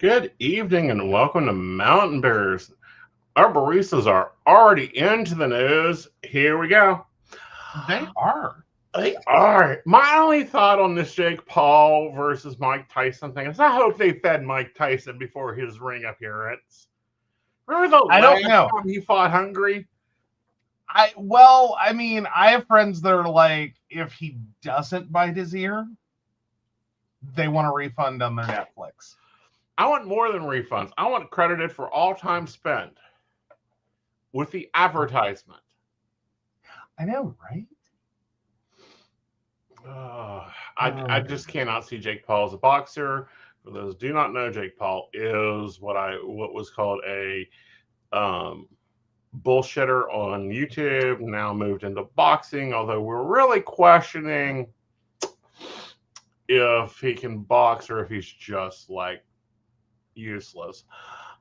Good evening and welcome to Mountain Bears. Our baristas are already into the news. Here we go. They are. They are. My only thought on this Jake Paul versus Mike Tyson thing is I hope they fed Mike Tyson before his ring appearance. Remember the I don't last know. time he fought hungry? I have friends that are like, if he doesn't bite his ear, they want a refund on their Netflix. I want more than refunds. I want credited for all time spent with the advertisement. I know, right? I just cannot see Jake Paul as a boxer. For those who do not know, Jake Paul is what was called a bullshitter on YouTube. Now moved into boxing, although we're really questioning if he can box or if he's just like useless.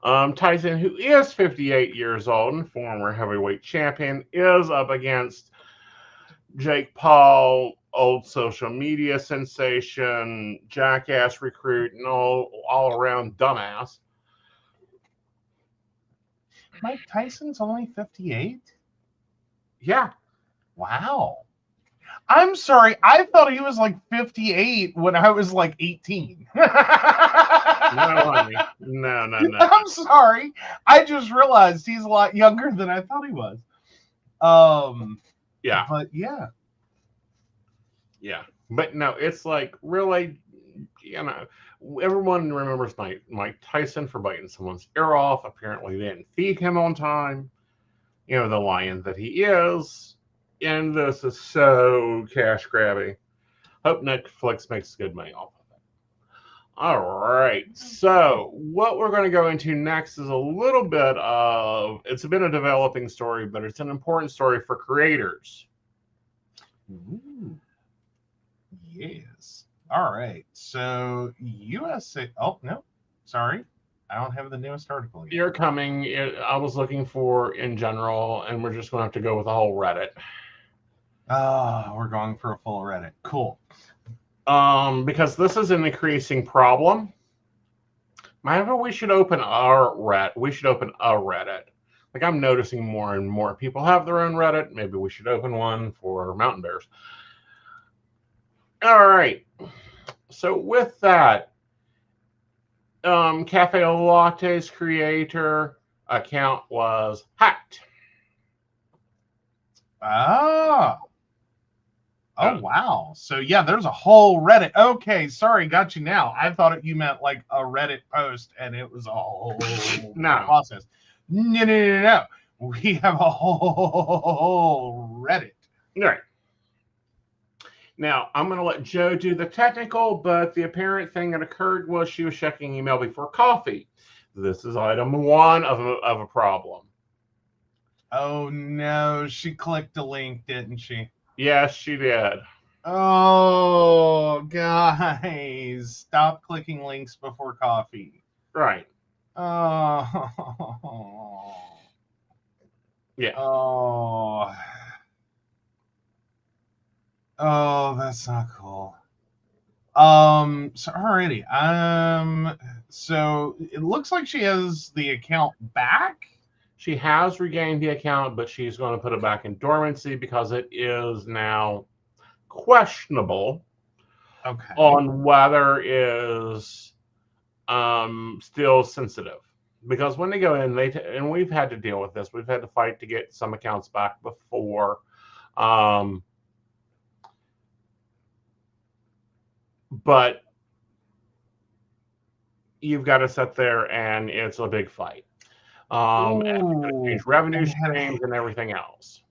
Tyson, who is 58 years old and former heavyweight champion, is up against Jake Paul, old social media sensation, jackass recruit, and all around dumbass. Mike Tyson's only 58? Yeah. Wow. I'm sorry. I thought he was like 58 when I was like 18. No, honey. No. I'm sorry. I just realized he's a lot younger than I thought he was. Yeah. But yeah. Yeah. But no, it's like really, everyone remembers Mike Tyson for biting someone's ear off. Apparently, they didn't feed him on time. The lion that he is. And this is so cash grabby. Hope Netflix makes good money off of it. All right. So, what we're going to go into next is a little bit of it's been a developing story, but it's an important story for creators. Ooh. Yes. All right. So, USA. Oh, no. Sorry. I don't have the newest article yet. You're coming. I was looking for in general, and we're just going to have to go with the whole Reddit. We're going for a full Reddit. Cool. Because this is an increasing problem. Maybe we should open our Reddit. We should open a Reddit. Like I'm noticing more and more people have their own Reddit. Maybe we should open one for Mountain Bears. All right. So with that, Cafe Latte's creator account was hacked. Oh, wow. So, yeah, there's a whole Reddit. Okay, sorry, got you now. I thought you meant like a Reddit post and it was a whole process. No. We have a whole Reddit. Right. Now, I'm going to let Joe do the technical, but the apparent thing that occurred was she was checking email before coffee. This is item one of a problem. Oh, no. She clicked a link, didn't she? Yes, she did. Oh, guys. Stop clicking links before coffee. Right. Oh. Yeah. Oh, that's not cool. So already, so it looks like she has the account back. She has regained the account, but she's going to put it back in dormancy because it is now questionable on whether it is still sensitive. Because when they go in, and we've had to deal with this. We've had to fight to get some accounts back before. But you've got to sit there, and it's a big fight. And change revenue streams and everything else.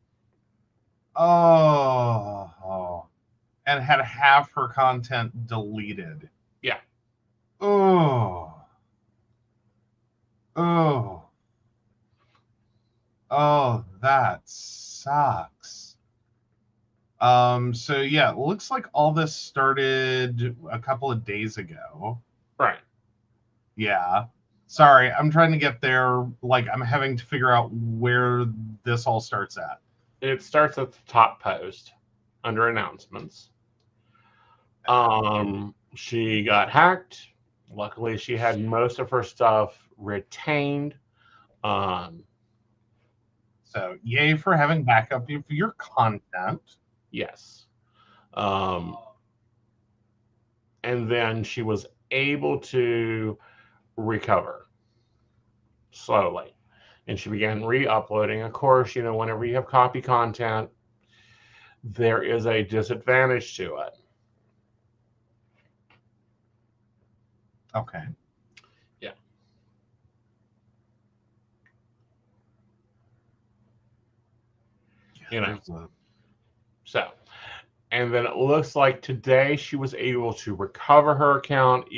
Oh, and had half her content deleted. Yeah. Oh, that sucks. So yeah, it looks like all this started a couple of days ago. Right. Yeah. Sorry, I'm trying to get there. Like, I'm having to figure out where this all starts at. It starts at the top post under announcements. She got hacked. Luckily, she had most of her stuff retained. So yay for having backup for your content. Yes. And then she was able to recover slowly. And she began re-uploading. Of course, whenever you have copy content, there is a disadvantage to it. Okay. Yeah. So, and then it looks like today she was able to recover her account,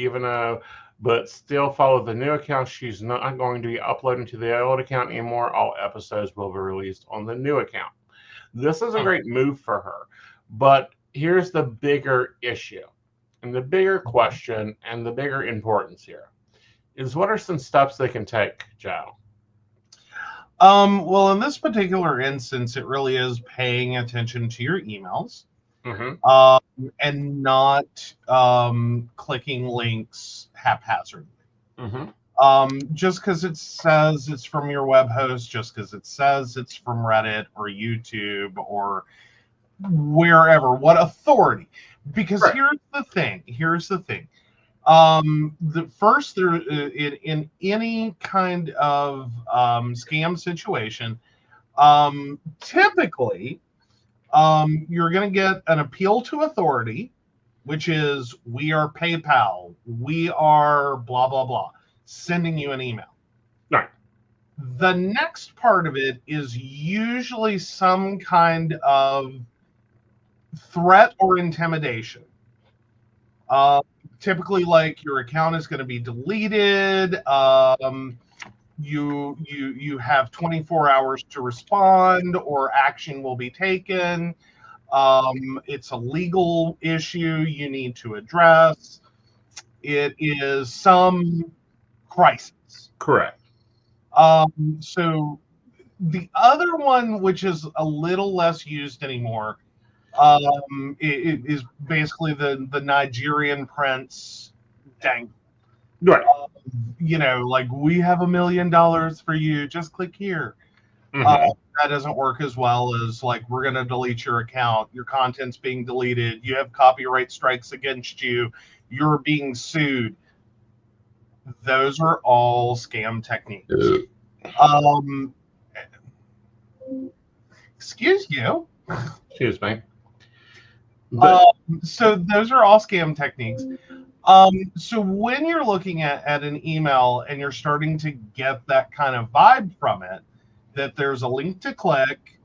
but still follow the new account. She's not going to be uploading to the old account anymore. All episodes will be released on the new account. This is a great move for her. But here's the bigger issue, and the bigger question, and the bigger importance here is, what are some steps they can take, Joe? Well, in this particular instance, it really is paying attention to your emails, and not clicking links haphazardly. Just because it says it's from your web host, just because it says it's from Reddit or YouTube or wherever, what authority? Because here's the thing. The first, there in any kind of scam situation, typically you're going to get an appeal to authority, which is, we are PayPal, we are blah blah blah, sending you an email. Right. The next part of it is usually some kind of threat or intimidation. Typically, like, your account is going to be deleted. You have 24 hours to respond, or action will be taken. It's a legal issue you need to address. It is some crisis. Correct. So the other one, which is a little less used anymore, it is basically the Nigerian prince dangle. Right. Like, we have $1 million for you, just click here. That doesn't work as well as, like, we're going to delete your account, your content's being deleted, you have copyright strikes against you, you're being sued. Those are all scam techniques. Excuse you. Excuse me. So those are all scam techniques. So when you're looking at an email and you're starting to get that kind of vibe from it, that there's a link to click,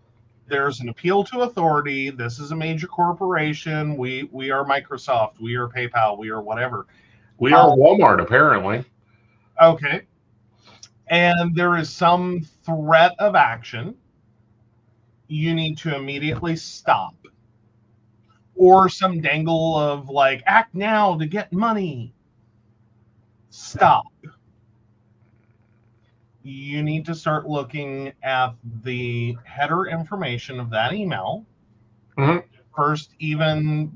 there's an appeal to authority, this is a major corporation, we are Microsoft, we are PayPal, we are whatever. We are Walmart, apparently. Okay. And there is some threat of action, you need to immediately stop. Or some dangle of, like, act now to get money. Stop. You need to start looking at the header information of that email. First, even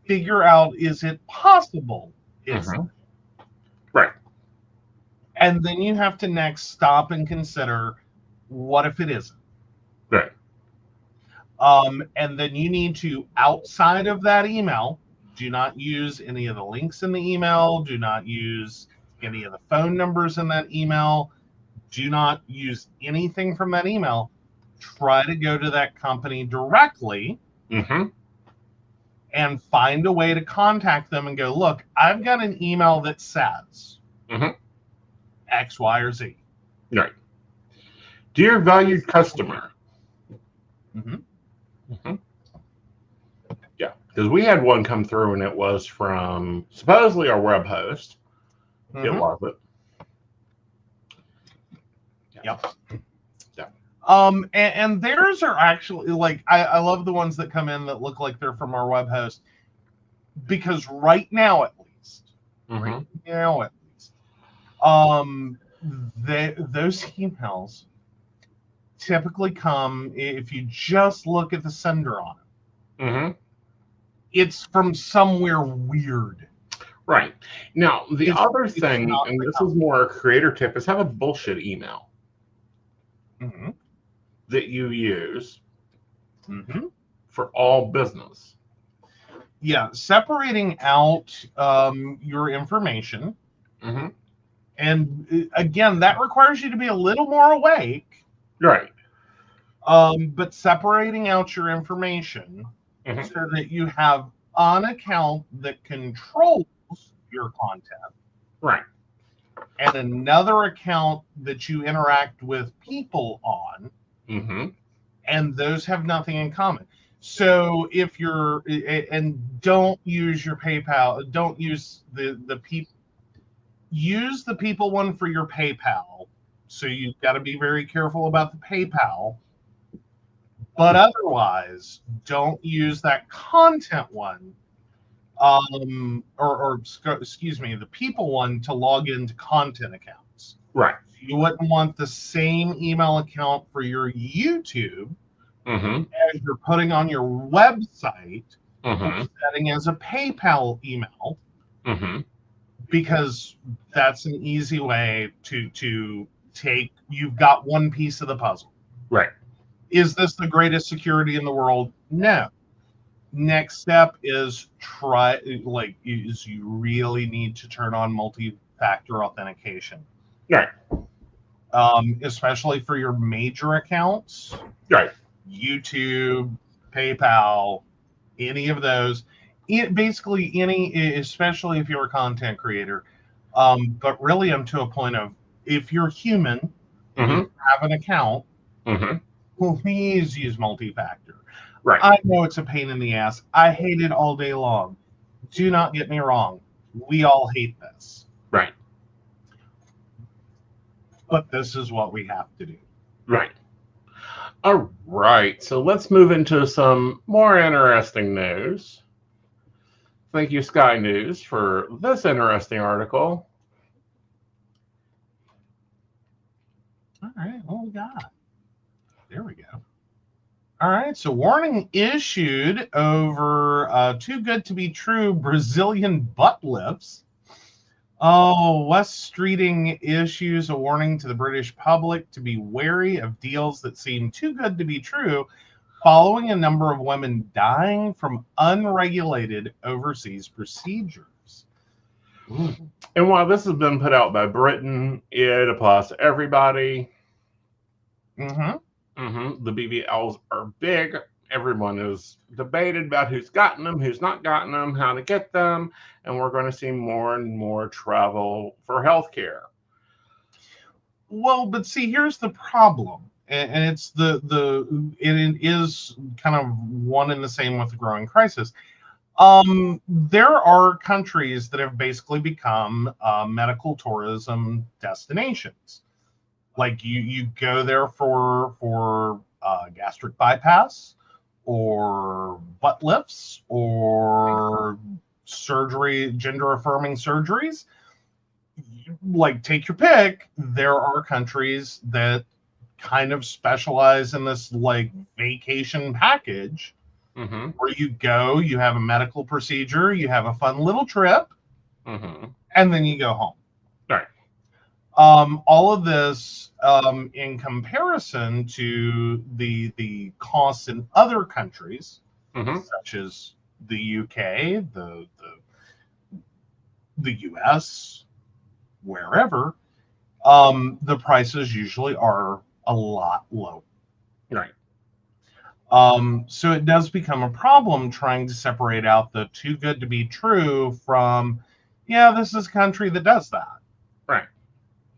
figure out, is it possible? Right. And then you have to next stop and consider, what if it isn't? Right. And then you need to, outside of that email, do not use any of the links in the email. Do not use any of the phone numbers in that email. Do not use anything from that email. Try to go to that company directly and find a way to contact them and go, look, I've got an email that says X, Y, or Z. Right. Dear valued customer. Yeah, because we had one come through and it was from supposedly our web host. It wasn't. Yep. And theirs are actually, like, I love the ones that come in that look like they're from our web host, because right now at least, those emails typically come, if you just look at the sender on it, it's from somewhere weird. Right. Now, the other it's thing, not and the this is more a creator tip, is have a bullshit email that you use for all business. Yeah, separating out your information. And again, that requires you to be a little more awake. Right. But separating out your information so that you have an account that controls your content. Right. And another account that you interact with people on. And those have nothing in common. So if you're, and don't use your PayPal, don't use the people, use the people one for your PayPal. So you've got to be very careful about the PayPal. But otherwise, don't use that content one, or excuse me, the people one to log into content accounts. Right. You wouldn't want the same email account for your YouTube as you're putting on your website or setting as a PayPal email, because that's an easy way to take, you've got one piece of the puzzle. Right. Is this the greatest security in the world? No. Next step is you really need to turn on multi-factor authentication. Right. Especially for your major accounts. Right. YouTube, PayPal, any of those. Basically any, especially if you're a content creator. But really I'm to a point of, if you're human, you have an account, please use multi-factor. Right. I know it's a pain in the ass. I hate it all day long. Do not get me wrong. We all hate this. Right. But this is what we have to do. Right. All right. So let's move into some more interesting news. Thank you, Sky News, for this interesting article. All right. What we got? There we go. All right. So warning issued over too good to be true Brazilian butt lifts. West Streeting issues a warning to the British public to be wary of deals that seem too good to be true, following a number of women dying from unregulated overseas procedures. Ooh. And while this has been put out by Britain, it applies to everybody. The BBLs are big. Everyone is debated about who's gotten them, who's not gotten them, how to get them, and we're going to see more and more travel for healthcare. Well, but see, here's the problem, and it's it is kind of one and the same with the growing crisis. There are countries that have basically become medical tourism destinations. Like you go there for gastric bypass, or butt lifts, or surgery, gender affirming surgeries. Like, take your pick. There are countries that kind of specialize in this like vacation package, where you go, you have a medical procedure, you have a fun little trip, and then you go home. Right. All of this, in comparison to the costs in other countries, such as the UK, the US, wherever, the prices usually are a lot lower. Right. So it does become a problem trying to separate out the too good to be true from, yeah, this is a country that does that. Right.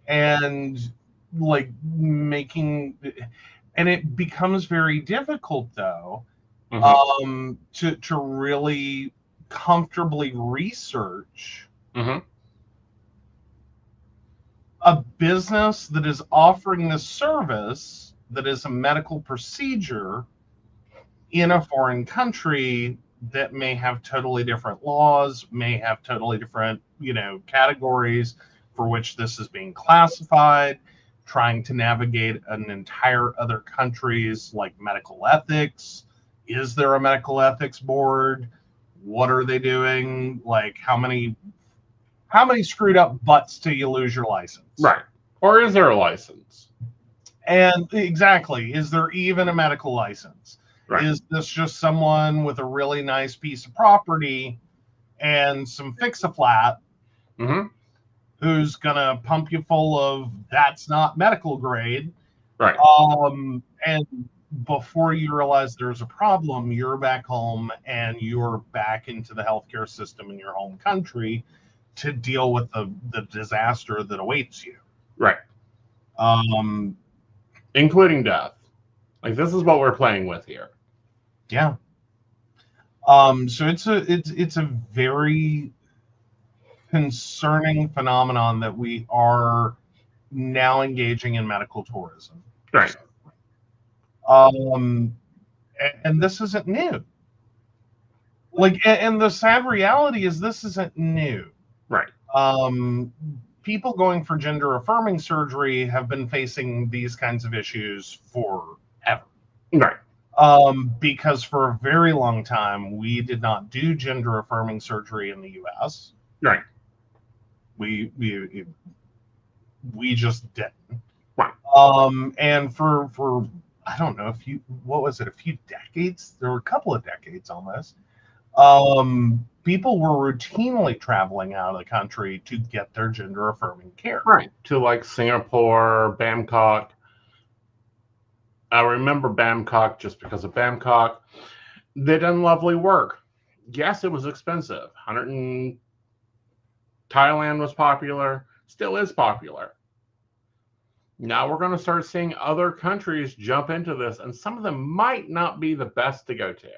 And like making, and it becomes very difficult though, to really comfortably research a business that is offering this service that is a medical procedure in a foreign country that may have totally different laws, may have totally different, categories for which this is being classified, trying to navigate an entire other country's like medical ethics. Is there a medical ethics board? What are they doing? Like, how many how many screwed up butts till you lose your license? Right. Or is there a license? And exactly, is there even a medical license? Right. Is this just someone with a really nice piece of property and some fix-a-flat who's gonna pump you full of that's not medical grade? Right. And before you realize there's a problem, you're back home and you're back into the healthcare system in your home country to deal with the disaster that awaits you. Right. Including death. Like, this is what we're playing with here. Yeah. So it's a very concerning phenomenon that we are now engaging in medical tourism. Right. And this isn't new. Like, and the sad reality is this isn't new. Right. People going for gender affirming surgery have been facing these kinds of issues forever. Right. Because for a very long time, we did not do gender affirming surgery in the US. Right. We just didn't. Right. And for I don't know, a few decades? There were a couple of decades almost. People were routinely traveling out of the country to get their gender affirming care. Right. To like Singapore, Bangkok. I remember Bangkok just because of Bangkok. They done lovely work. Yes, it was expensive. Thailand was popular, still is popular. Now we're going to start seeing other countries jump into this, and some of them might not be the best to go to.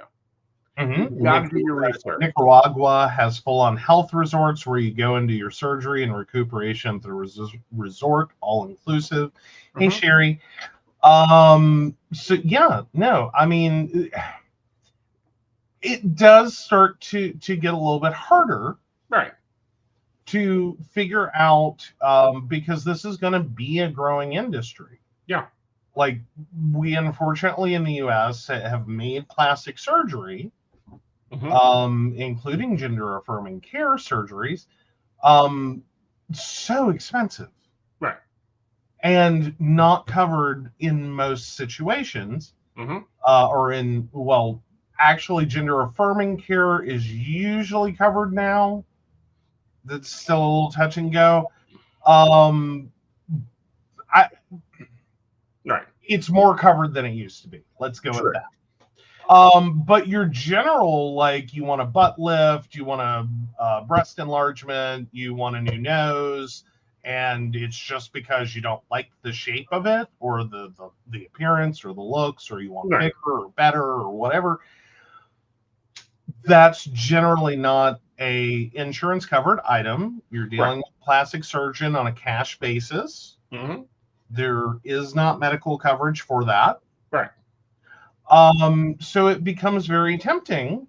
You got to do your research. Nicaragua has full-on health resorts where you go into your surgery and recuperation at the resort, all inclusive. Hey, Sherry. So yeah, no, I mean, it does start to get a little bit harder, right, to figure out, because this is going to be a growing industry. Yeah. Like, we unfortunately in the US have made plastic surgery, including gender affirming care surgeries, so expensive. Right. And not covered in most situations, actually gender affirming care is usually covered now. That's still a little touch and go. Right. It's more covered than it used to be. Let's go with that. But your general, like, you want a butt lift, you want a breast enlargement, you want a new nose, and it's just because you don't like the shape of it or the appearance or the looks, or you want bigger or better or whatever, that's generally not a insurance covered item. You're dealing with a plastic surgeon on a cash basis. There is not medical coverage for that. Right. So it becomes very tempting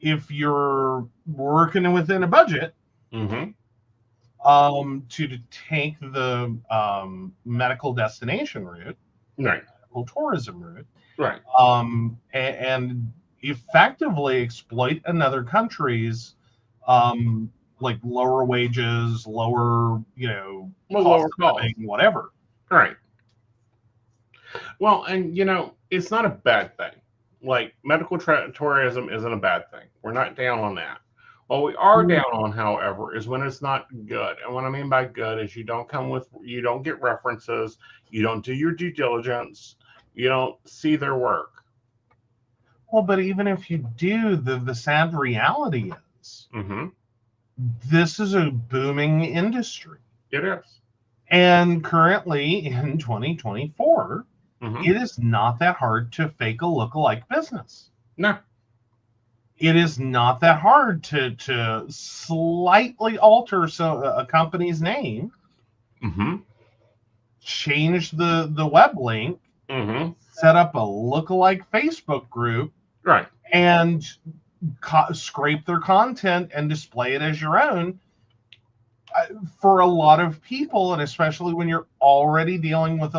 if you're working within a budget to take the medical destination route, medical tourism route, and effectively exploit another country's like lower wages, lower, lower cost, whatever. Right. Well, and it's not a bad thing. Like, medical tourism isn't a bad thing. We're not down on that. What we are down on, however, is when it's not good. And what I mean by good is you don't get references, you don't do your due diligence, you don't see their work. Well, but even if you do, the sad reality is this is a booming industry. It is. And currently in 2024, it is not that hard to fake a lookalike business. No. It is not that hard to slightly alter a company's name, change the web link, set up a lookalike Facebook group, and scrape their content and display it as your own. For a lot of people, and especially when you're already dealing with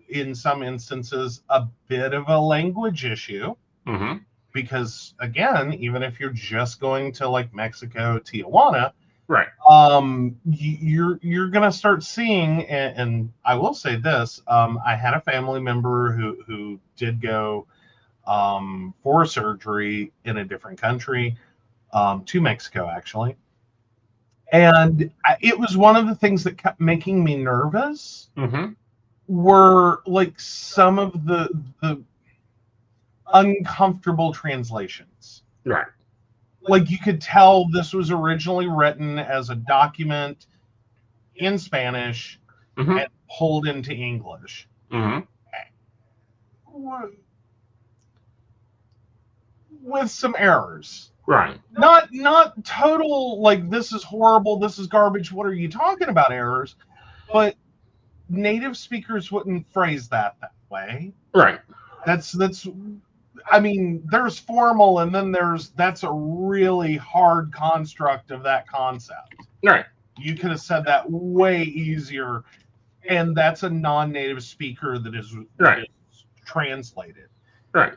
in some instances, a bit of a language issue, because again, even if you're just going to like Mexico, Tijuana, Right. You're gonna start seeing, and I will say this: I had a family member who did go for surgery in a different country, to Mexico actually, and it was one of the things that kept making me nervous. Mm-hmm. Were like some of the uncomfortable translations. Right. Like you could tell this was originally written as a document in Spanish and pulled into English. With some errors. Right. Not total like this is horrible, this is garbage, what are you talking about errors? But native speakers wouldn't phrase that way. Right. That's I mean, there's formal and then that's a really hard construct of that concept. Right. You could have said that way easier, and that's a non-native speaker that is translated. Right.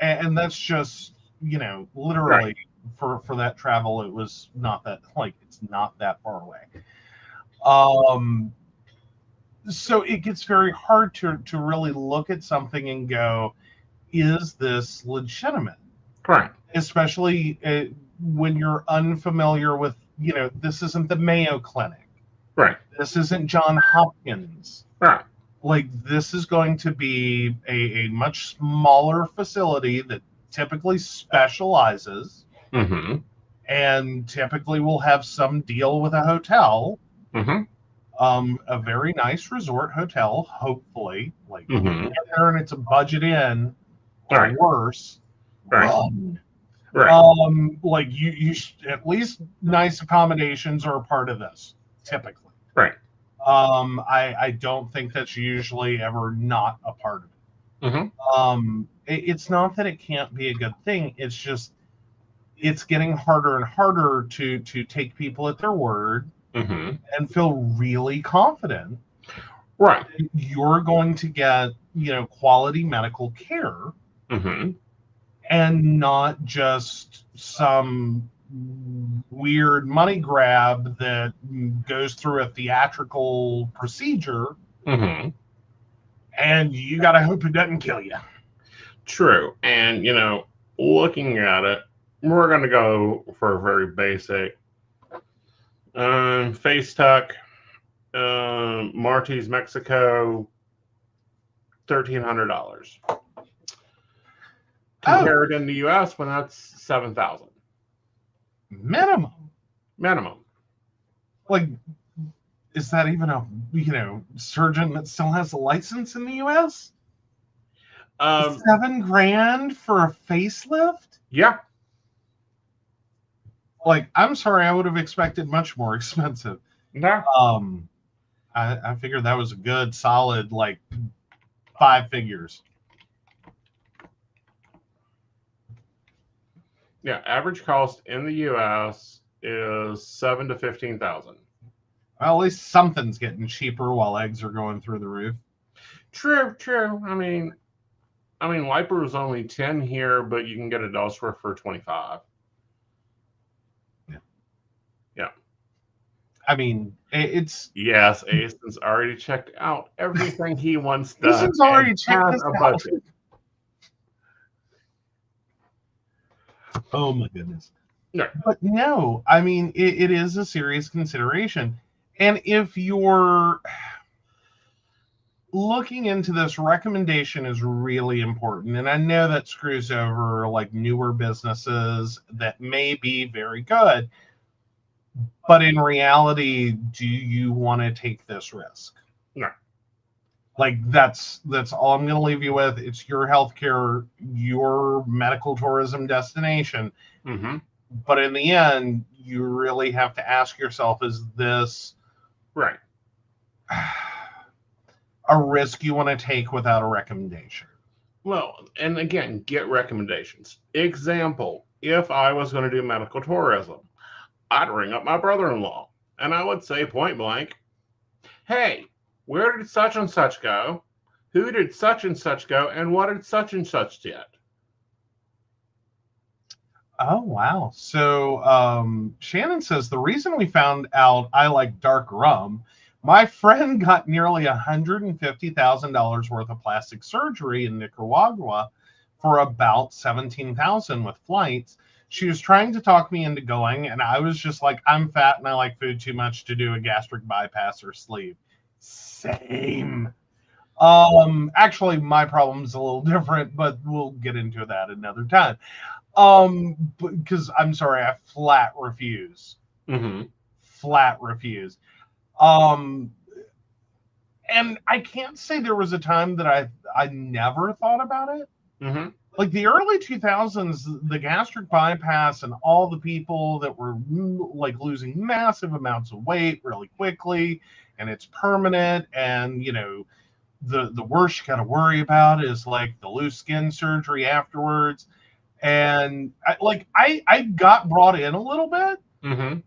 And that's just, literally for that travel, it was not that it's not that far away. So it gets very hard to really look at something and go, is this legitimate? Right. Especially when you're unfamiliar with, this isn't the Mayo Clinic. Right. This isn't John Hopkins. Right. Like this is going to be a much smaller facility that typically specializes and typically will have some deal with a hotel. A very nice resort hotel, hopefully. Like you get there and it's a budget inn or worse. Run. Like you at least nice accommodations are a part of this, typically. Right. I don't think that's usually ever not a part of it. It's not that it can't be a good thing. It's just it's getting harder and harder to take people at their word and feel really confident. Right. You're going to get quality medical care and not just some weird money grab that goes through a theatrical procedure and you got to hope it doesn't kill you. True. And, looking at it, we're going to go for a very basic face tuck, Marty's Mexico, $1,300. Compared in the U.S. when that's $7,000 minimum. Like, is that even a surgeon that still has a license in the U.S.? $7,000 for a facelift? Yeah. Like, I'm sorry, I would have expected much more expensive. No. I figured that was a good, solid, 5 figures. Yeah, average cost in the U.S. is $7,000 to $15,000. Well, at least something's getting cheaper while eggs are going through the roof. True. I mean, Liper is only 10 here, but you can get it elsewhere for 25. Yeah. I mean, it's yes. Aeson's already checked out everything he wants done. Aeson's already checked this out. Oh my goodness. No. But no, I mean, it is a serious consideration. And if you're looking into this, recommendation is really important. And I know that screws over newer businesses that may be very good. But in reality, do you want to take this risk? No. That's all I'm going to leave you with. It's your healthcare, your medical tourism destination. But in the end, you really have to ask yourself, is this right a risk you want to take without a recommendation? Well, and again, get recommendations. Example, if I was going to do medical tourism, I'd ring up my brother-in-law and I would say point blank, hey, where did such and such go? Who did such and such go? And what did such and such did? Oh, wow. So Shannon says the reason we found out I like dark rum, my friend got nearly $150,000 worth of plastic surgery in Nicaragua for about 17,000 with flights. She was trying to talk me into going, and I was just like, I'm fat and I like food too much to do a gastric bypass or sleeve. Same. Actually, my problem's a little different, but we'll get into that another time. Because I'm sorry, I flat refuse. Mm-hmm. Flat refuse. Um, and I can't say there was a time that I never thought about it. Mm-hmm. Like the early 2000s, the gastric bypass and all the people that were like losing massive amounts of weight really quickly, and it's permanent, and you know, the worst you got to worry about is like the loose skin surgery afterwards. And I got brought in a little bit, Mm-hmm.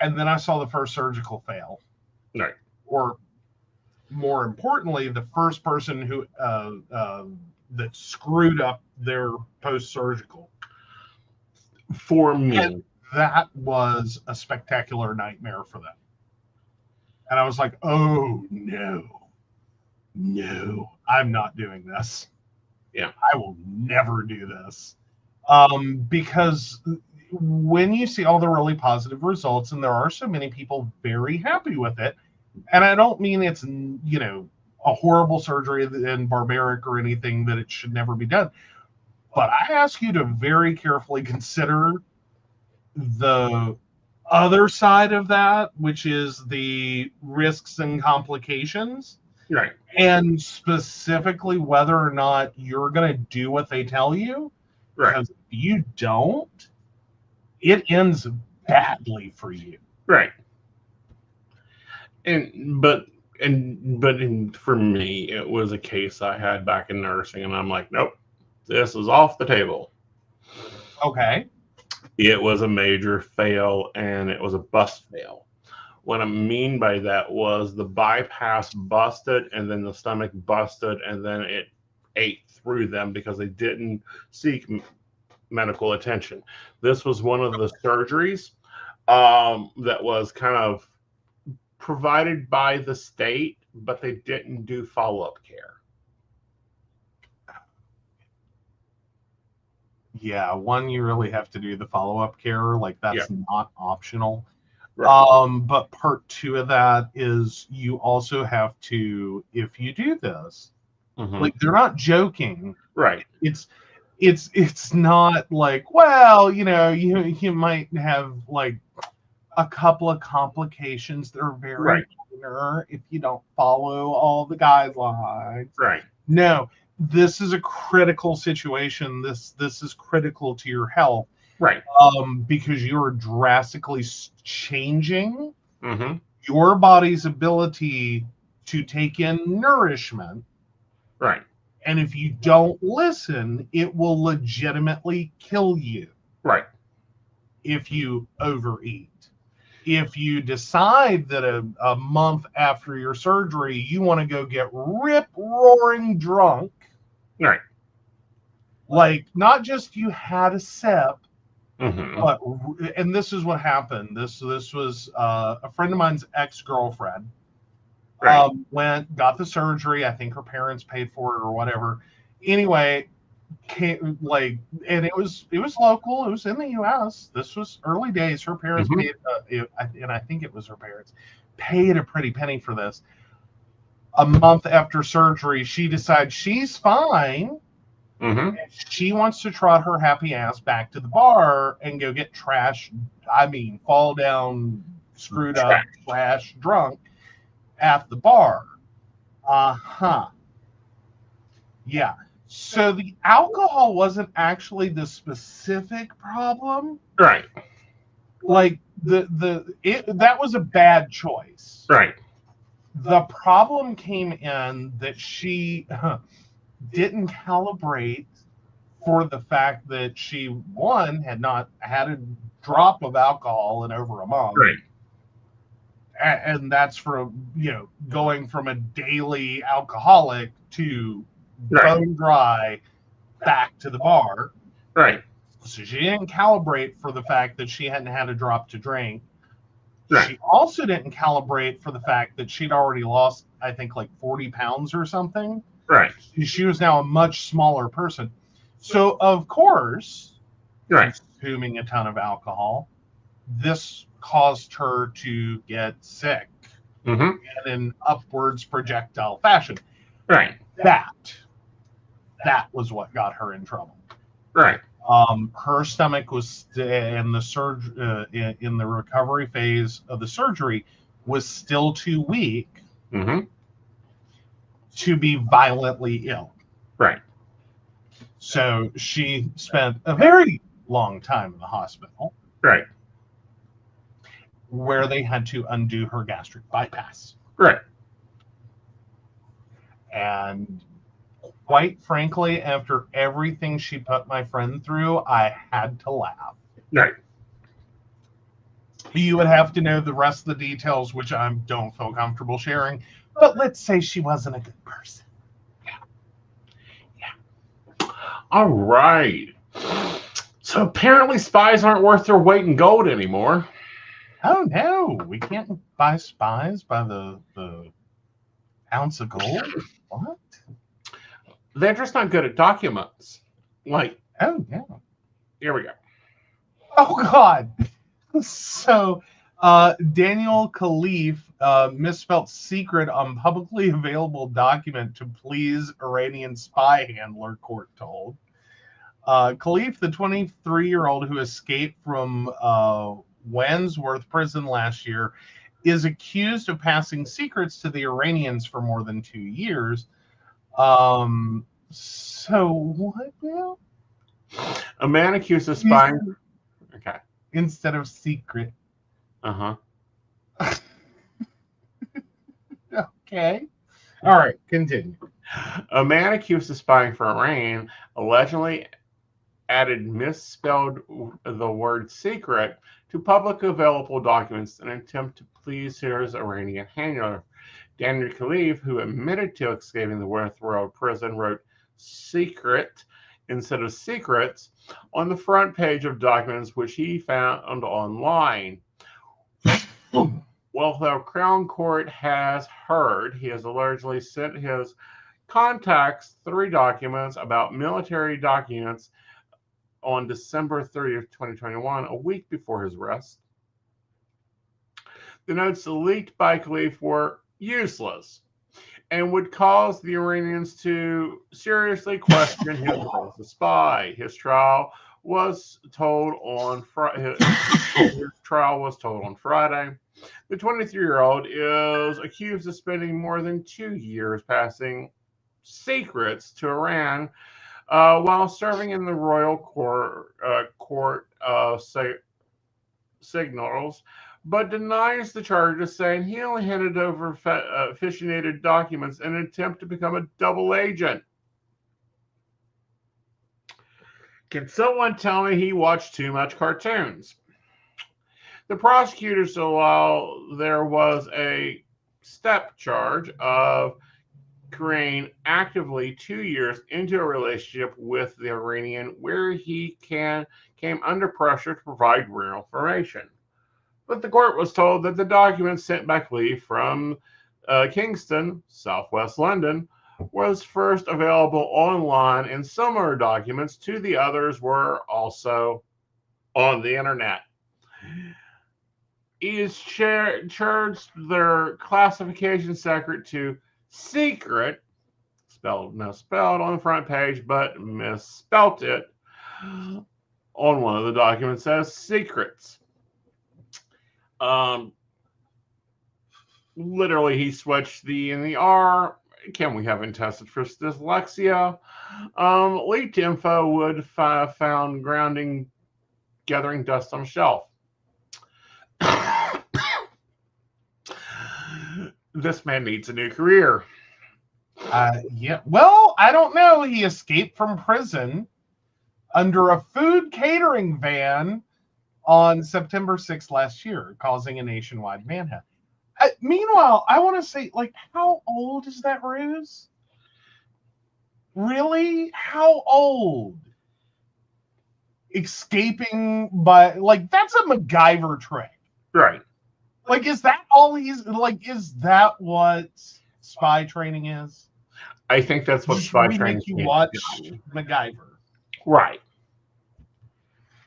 and then I saw the first surgical fail. Right. Or more importantly, the first person who that screwed up their post-surgical. For me, and that was a spectacular nightmare for them. And I was like, oh no, I'm not doing this. Yeah, I will never do this. Because when you see all the really positive results, and there are so many people very happy with it, and I don't mean it's, you know, a horrible surgery and barbaric or anything that it should never be done, but I ask you to very carefully consider the other side of that, which is the risks and complications. right. And specifically whether or not you're going to do what they tell you. Right. Because if you don't, it ends badly for you. Right. But for me, it was a case I had back in nursing, and I'm like, nope, this is off the table. Okay. It was a major fail, and it was a bust fail. What I mean by that was the bypass busted, and then the stomach busted, and then it ate through them because they didn't seek medical attention. This was one of the surgeries that was kind of provided by the state, but they didn't do follow-up care. Yeah, one, you really have to do the follow-up care. Like that's not optional. Right. But part two of that is you also have to, if you do this, like they're not joking. Right. It's not like, well, you know, you might have like a couple of complications that are very minor if you don't follow all the guidelines. Right. No, this is a critical situation. This is critical to your health. Right. Because you're drastically changing Mm-hmm. your body's ability to take in nourishment. Right. And if you don't listen, it will legitimately kill you. Right. If you overeat. If you decide that a month after your surgery, you want to go get rip-roaring drunk. Right. Like, not just you had a sip, mm-hmm. but, and this is what happened. This was a friend of mine's ex-girlfriend. Right. Went, got the surgery. I think her parents paid for it or whatever. Anyway, and it was local. It was in the U.S. This was early days. Her parents paid, and I think it was her parents, paid a pretty penny for this. A month after surgery, she decides she's fine. Mm-hmm. She wants to trot her happy ass back to the bar and go get fall down, screwed up, trash drunk at the bar. Yeah. So the alcohol wasn't actually the specific problem. Right. Like that was a bad choice. Right. The problem came in that she didn't calibrate for the fact that she, one, had not had a drop of alcohol in over a month. Right. And that's from, going from a daily alcoholic to bone dry back to the bar. Right. So she didn't calibrate for the fact that she hadn't had a drop to drink. Right. She also didn't calibrate for the fact that she'd already lost, I think, like 40 pounds or something. Right. She was now a much smaller person. So, of course, right. consuming a ton of alcohol, this caused her to get sick in an upwards projectile fashion. Right. That was what got her in trouble. Right. Her stomach was in the recovery phase of the surgery was still too weak to be violently ill. Right. So she spent a very long time in the hospital. Right. Where they had to undo her gastric bypass. Right. And quite frankly, after everything she put my friend through, I had to laugh. Right. You would have to know the rest of the details, which I don't feel comfortable sharing. But let's say she wasn't a good person. Yeah. All right. So apparently spies aren't worth their weight in gold anymore. Oh, no. We can't buy spies by the ounce of gold? What? They're just not good at documents. Like, oh, yeah. Here we go. Oh, God. So, Daniel Khalif misspelled secret on publicly available document to please Iranian spy handler, court told. Khalif, the 23-year-old who escaped from Wandsworth prison last year, is accused of passing secrets to the Iranians for more than 2 years. So what now? A man accused of spying. Okay. Instead of secret. Uh-huh. Okay. All right, continue. A man accused of spying for Iran allegedly added misspelled the word secret to public available documents in an attempt to please his Iranian handler. Daniel Khalif, who admitted to escaping the Wandsworth prison, wrote secret instead of secrets on the front page of documents which he found online. Well, the Crown Court has heard he has allegedly sent his contacts 3 documents about military documents on December 30th, 2021, a week before his arrest. The notes leaked by Khalif were useless and would cause the Iranians to seriously question him as a spy. His trial was told on Friday. The 23-year-old is accused of spending more than 2 years passing secrets to Iran while serving in the royal court of signals, but denies the charges, saying he only handed over fictionated documents in an attempt to become a double agent. Can someone tell me he watched too much cartoons? The prosecutors allow there was a step charge of Crane actively 2 years into a relationship with the Iranian where he came under pressure to provide real information. But the court was told that the documents sent by Khalif from Kingston, southwest London, was first available online, and similar documents to the others were also on the internet. He is charged their classification secret to secret, misspelled on the front page, but misspelt it on one of the documents as secrets. Literally, he switched the E and the R. Can we haven't tested for dyslexia? Leaked info would found gathering dust on a shelf. This man needs a new career. Yeah. Well, I don't know. He escaped from prison under a food catering ban on September 6th last year, causing a nationwide manhunt. Meanwhile, I want to say, like, how old is that ruse? Really? How old? escaping by, like, that's a MacGyver trick. Right. Like, is that all he's, like, is that what spy training is? I think that's what spy training is. You watch MacGyver. Right.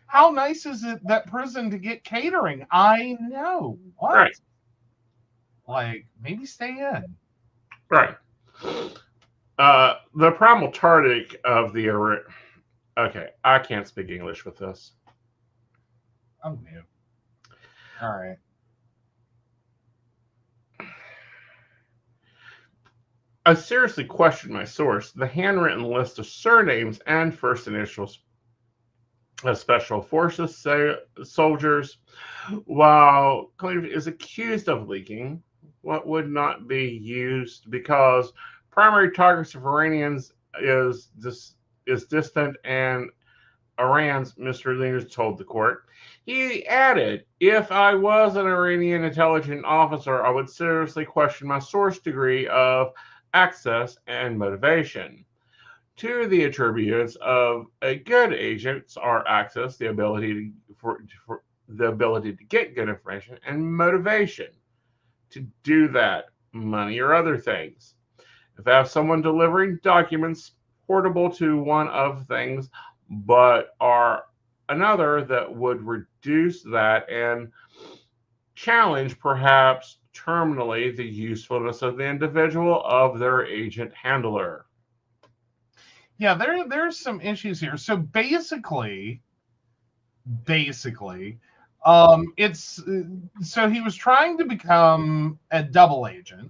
How nice is it that prison to get catering? I know. What? Right. Like, maybe stay in. Right. The primal tardic of the... Okay, I can't speak English with this. Oh, no. All right. I seriously questioned my source. The handwritten list of surnames and first initials of Special Forces soldiers, while Cleveland is accused of leaking what would not be used because primary targets of Iranians is distant and Iran's, Mr. Leaders told the court. He added, if I was an Iranian intelligence officer, I would seriously question my source degree of access and motivation. Two of the attributes of a good agent are access, the ability to get good information, and motivation to do that, money or other things. If I have someone delivering documents portable to one of things, but are another that would reduce that and challenge perhaps terminally the usefulness of the individual of their agent handler. Yeah, there's some issues here. So basically, it's so he was trying to become a double agent,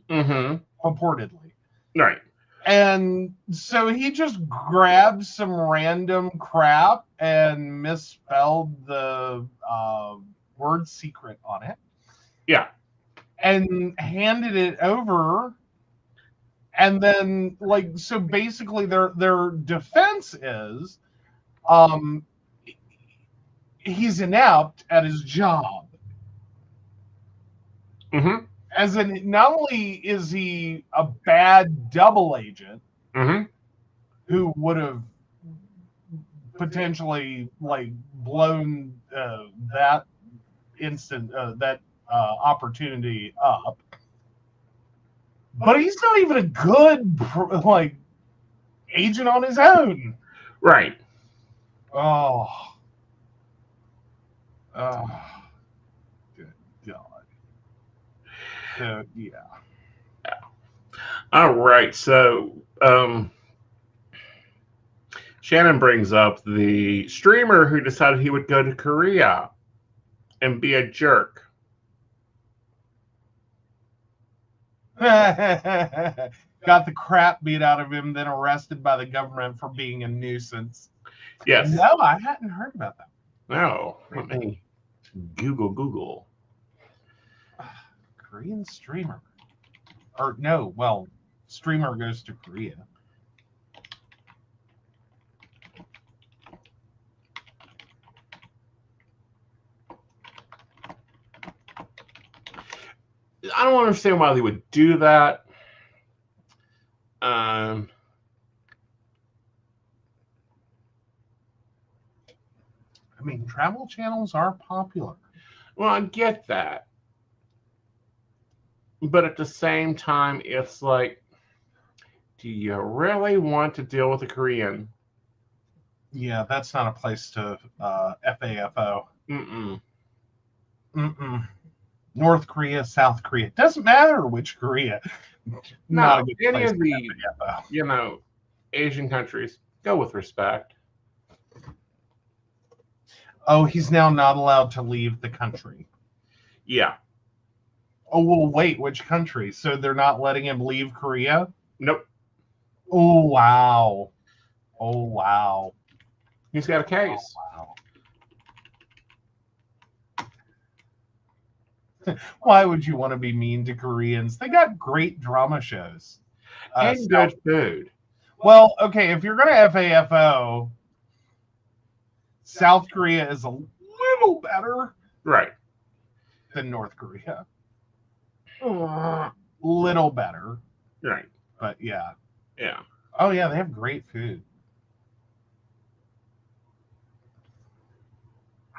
purportedly. Right. And so he just grabbed some random crap and misspelled the word secret on it. Yeah. And handed it over. And then, like, so basically their defense is he's inept at his job. Mm-hmm. As in, not only is he a bad double agent who would have potentially, like, blown that opportunity up, but he's not even a good, like, agent on his own. Right. Oh. Good God. So, yeah. All right. So, Shannon brings up the streamer who decided he would go to Korea and be a jerk. Got the crap beat out of him, then arrested by the government for being a nuisance. Yes. No, I hadn't heard about that. No. Let me Google. Korean streamer. Or no, well, streamer goes to Korea. I don't understand why they would do that. I mean, travel channels are popular. Well, I get that. But at the same time, it's like, do you really want to deal with a Korean? Yeah, that's not a place to FAFO. North Korea, South Korea. Doesn't matter which Korea. Not a good any place of the FAFO. Asian countries, go with respect. Oh, he's now not allowed to leave the country. Yeah. Oh, well, wait, which country? So they're not letting him leave Korea? Nope. Oh, wow. Oh, wow. He's got a case. Oh, wow. Why would you want to be mean to Koreans? They got great drama shows. And good food. Well, okay, if you're going to FAFO, South Korea is a little better. Right. Than North Korea. Little better. Right. But yeah. Yeah. Oh, yeah, they have great food.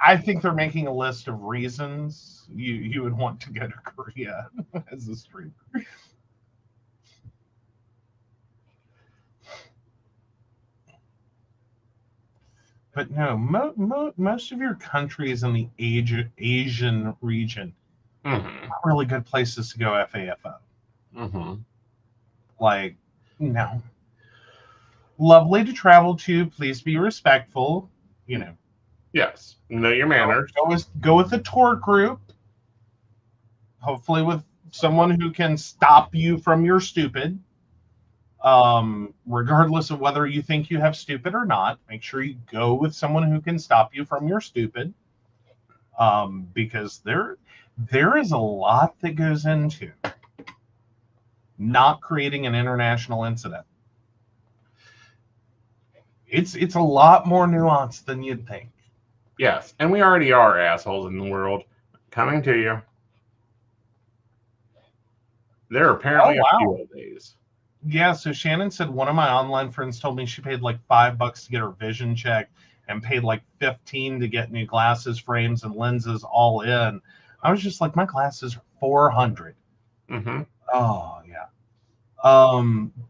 I think they're making a list of reasons you would want to go to Korea as a streamer. But no, most of your countries in the Asian region are really good places to go FAFO. Like, no. Lovely to travel to. Please be respectful. You know. Yes. Know your manners. Go with a tour group. Hopefully with someone who can stop you from your stupid. Regardless of whether you think you have stupid or not, make sure you go with someone who can stop you from your stupid. Because there is a lot that goes into not creating an international incident. It's a lot more nuanced than you'd think. Yes, and we already are assholes in the world. Coming to you. There are apparently a few of these. Yeah, so Shannon said one of my online friends told me she paid like $5 to get her vision checked and paid like $15 to get new glasses, frames, and lenses all in. I was just like, my glasses are $400. Oh yeah.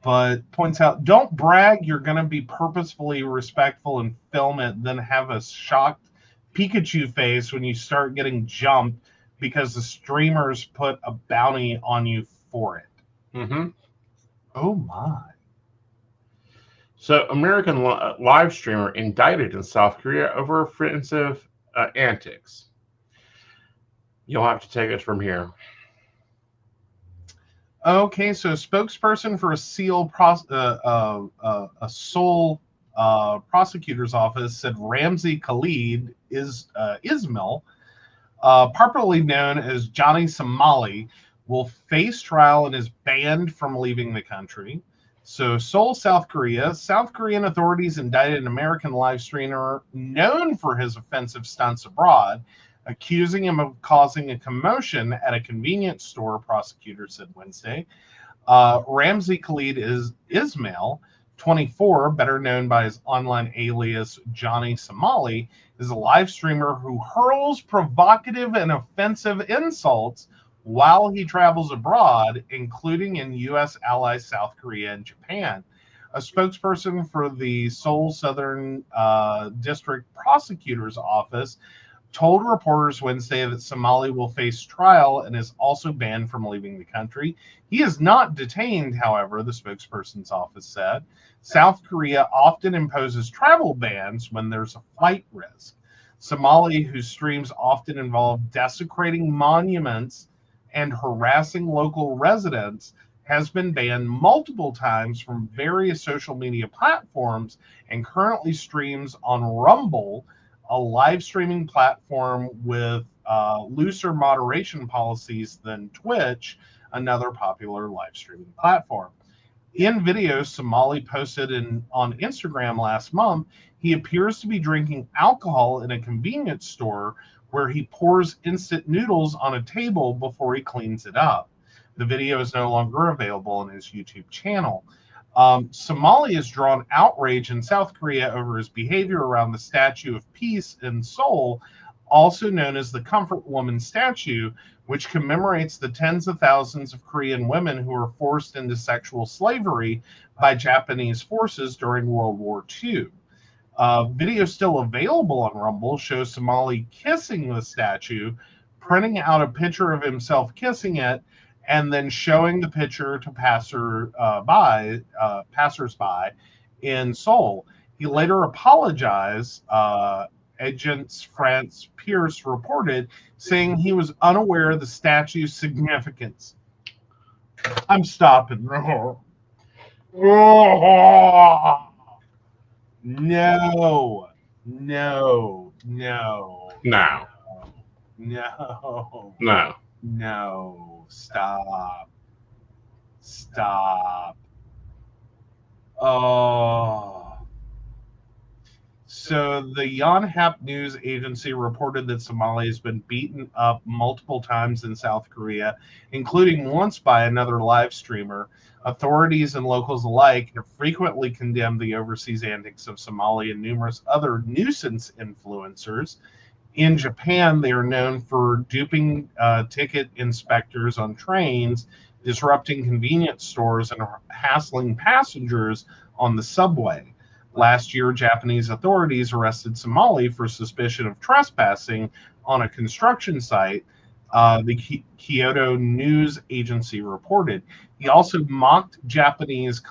But points out, don't brag. You're gonna be purposefully respectful and film it, then have a shocked Pikachu face when you start getting jumped because the streamers put a bounty on you for it. Oh my. So, American live streamer indicted in South Korea over offensive antics. You'll have to take it from here. Okay, so a spokesperson for a Seoul prosecutor's office said Ramzi Khalid Ismail, popularly known as Johnny Somali, will face trial and is banned from leaving the country. So Seoul, South Korea. South Korean authorities indicted an American live streamer known for his offensive stunts abroad, accusing him of causing a commotion at a convenience store, prosecutors said Wednesday. Ramzi Khalid Ismail, 24, better known by his online alias Johnny Somali, is a live streamer who hurls provocative and offensive insults while he travels abroad, including in U.S. allies South Korea and Japan. A spokesperson for the Seoul Southern District Prosecutor's Office told reporters Wednesday that Somali will face trial and is also banned from leaving the country. He is not detained, however, the spokesperson's office said. South Korea often imposes travel bans when there's a flight risk. Somali, whose streams often involve desecrating monuments and harassing local residents, has been banned multiple times from various social media platforms and currently streams on Rumble, a live streaming platform with looser moderation policies than Twitch, another popular live streaming platform. In videos Somali posted on Instagram last month, he appears to be drinking alcohol in a convenience store where he pours instant noodles on a table before he cleans it up. The video is no longer available on his YouTube channel. Somali has drawn outrage in South Korea over his behavior around the Statue of Peace in Seoul, also known as the Comfort Woman statue, which commemorates the tens of thousands of Korean women who were forced into sexual slavery by Japanese forces during World War II. Video still available on Rumble shows Somali kissing the statue, printing out a picture of himself kissing it, and then showing the picture to passersby in Seoul. He later apologized, Agence France Pierce reported, saying he was unaware of the statue's significance. I'm stopping. No. No. Stop. Oh. So the Yonhap news agency reported that Somali has been beaten up multiple times in South Korea, including once by another live streamer. Authorities and locals alike have frequently condemned the overseas antics of Somali and numerous other nuisance influencers. In Japan, they are known for duping ticket inspectors on trains, disrupting convenience stores, and hassling passengers on the subway. Last year, Japanese authorities arrested Somali for suspicion of trespassing on a construction site, the Kyoto News Agency reported. He also mocked Japanese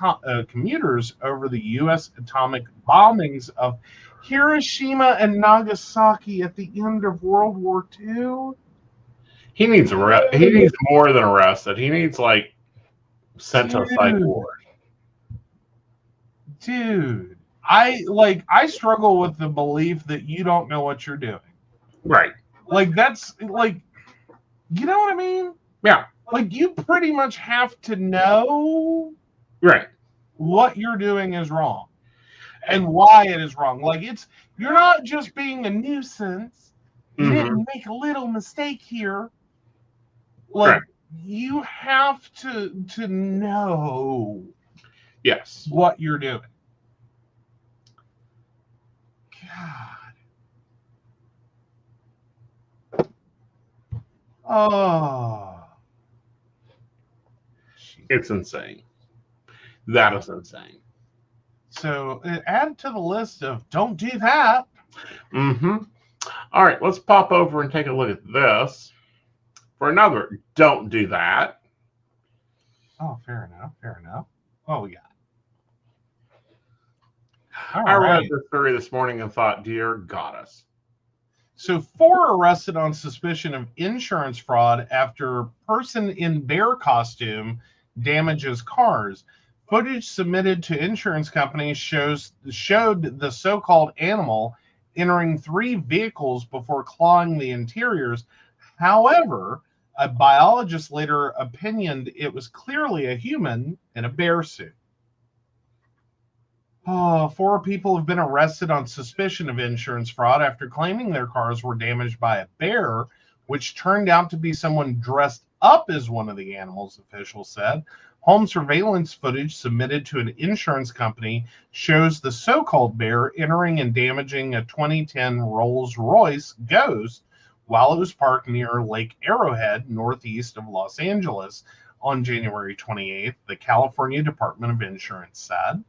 commuters over the U.S. atomic bombings of Hiroshima and Nagasaki at the end of World War II. He needs He needs more than arrested. He needs sent to a psych ward. Dude, I struggle with the belief that you don't know what you're doing. Right. That's you know what I mean? Yeah. You pretty much have to know what you're doing is wrong and why it is wrong. You're not just being a nuisance. You didn't make a little mistake here. You have to know what you're doing. God. Oh. It's insane. That is insane. So add to the list of don't do that. All right, let's pop over and take a look at this for another don't do that. Oh, fair enough. Oh, yeah. I read this story this morning and thought, dear goddess. So 4 arrested on suspicion of insurance fraud after person in bear costume damages cars. Footage submitted to insurance companies showed the so-called animal entering 3 vehicles before clawing the interiors. However, a biologist later opinioned it was clearly a human in a bear suit. 4 people have been arrested on suspicion of insurance fraud after claiming their cars were damaged by a bear, which turned out to be someone dressed up as one of the animals, officials said. Home surveillance footage submitted to an insurance company shows the so-called bear entering and damaging a 2010 Rolls-Royce Ghost while it was parked near Lake Arrowhead, northeast of Los Angeles, on January 28th, the California Department of Insurance said.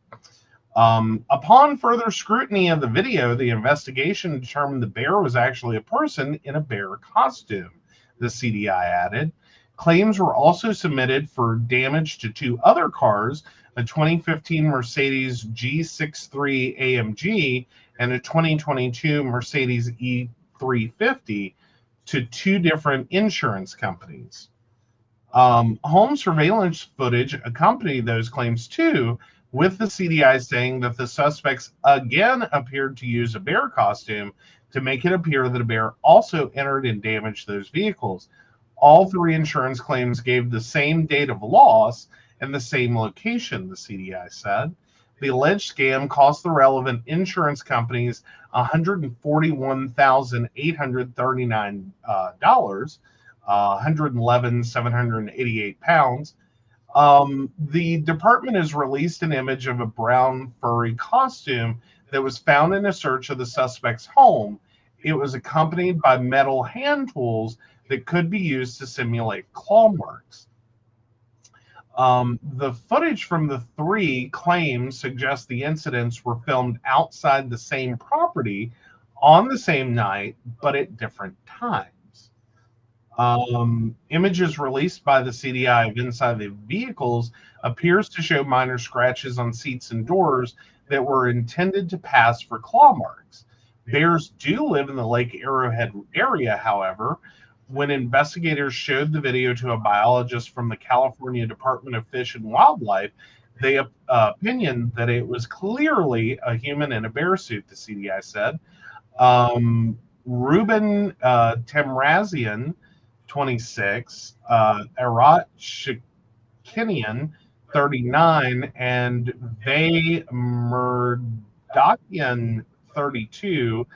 Upon further scrutiny of the video, the investigation determined the bear was actually a person in a bear costume, the CDI added. Claims were also submitted for damage to 2 other cars, a 2015 Mercedes G63 AMG and a 2022 Mercedes E350, to 2 different insurance companies. Home surveillance footage accompanied those claims too, with the CDI saying that the suspects again appeared to use a bear costume to make it appear that a bear also entered and damaged those vehicles. All 3 insurance claims gave the same date of loss and the same location, the CDI said. The alleged scam cost the relevant insurance companies $141,839, £111,788. The department has released an image of a brown furry costume that was found in a search of the suspect's home. It was accompanied by metal hand tools that could be used to simulate claw marks. The footage from the 3 claims suggests the incidents were filmed outside the same property on the same night, but at different times. Images released by the CDI of inside the vehicles appears to show minor scratches on seats and doors that were intended to pass for claw marks. Bears do live in the Lake Arrowhead area, however. When investigators showed the video to a biologist from the California Department of Fish and Wildlife, they opinioned that it was clearly a human in a bear suit, the CDI said. Ruben Temrazian, 26, Arat Shikinian, 39, and Vay Murdakian, 32,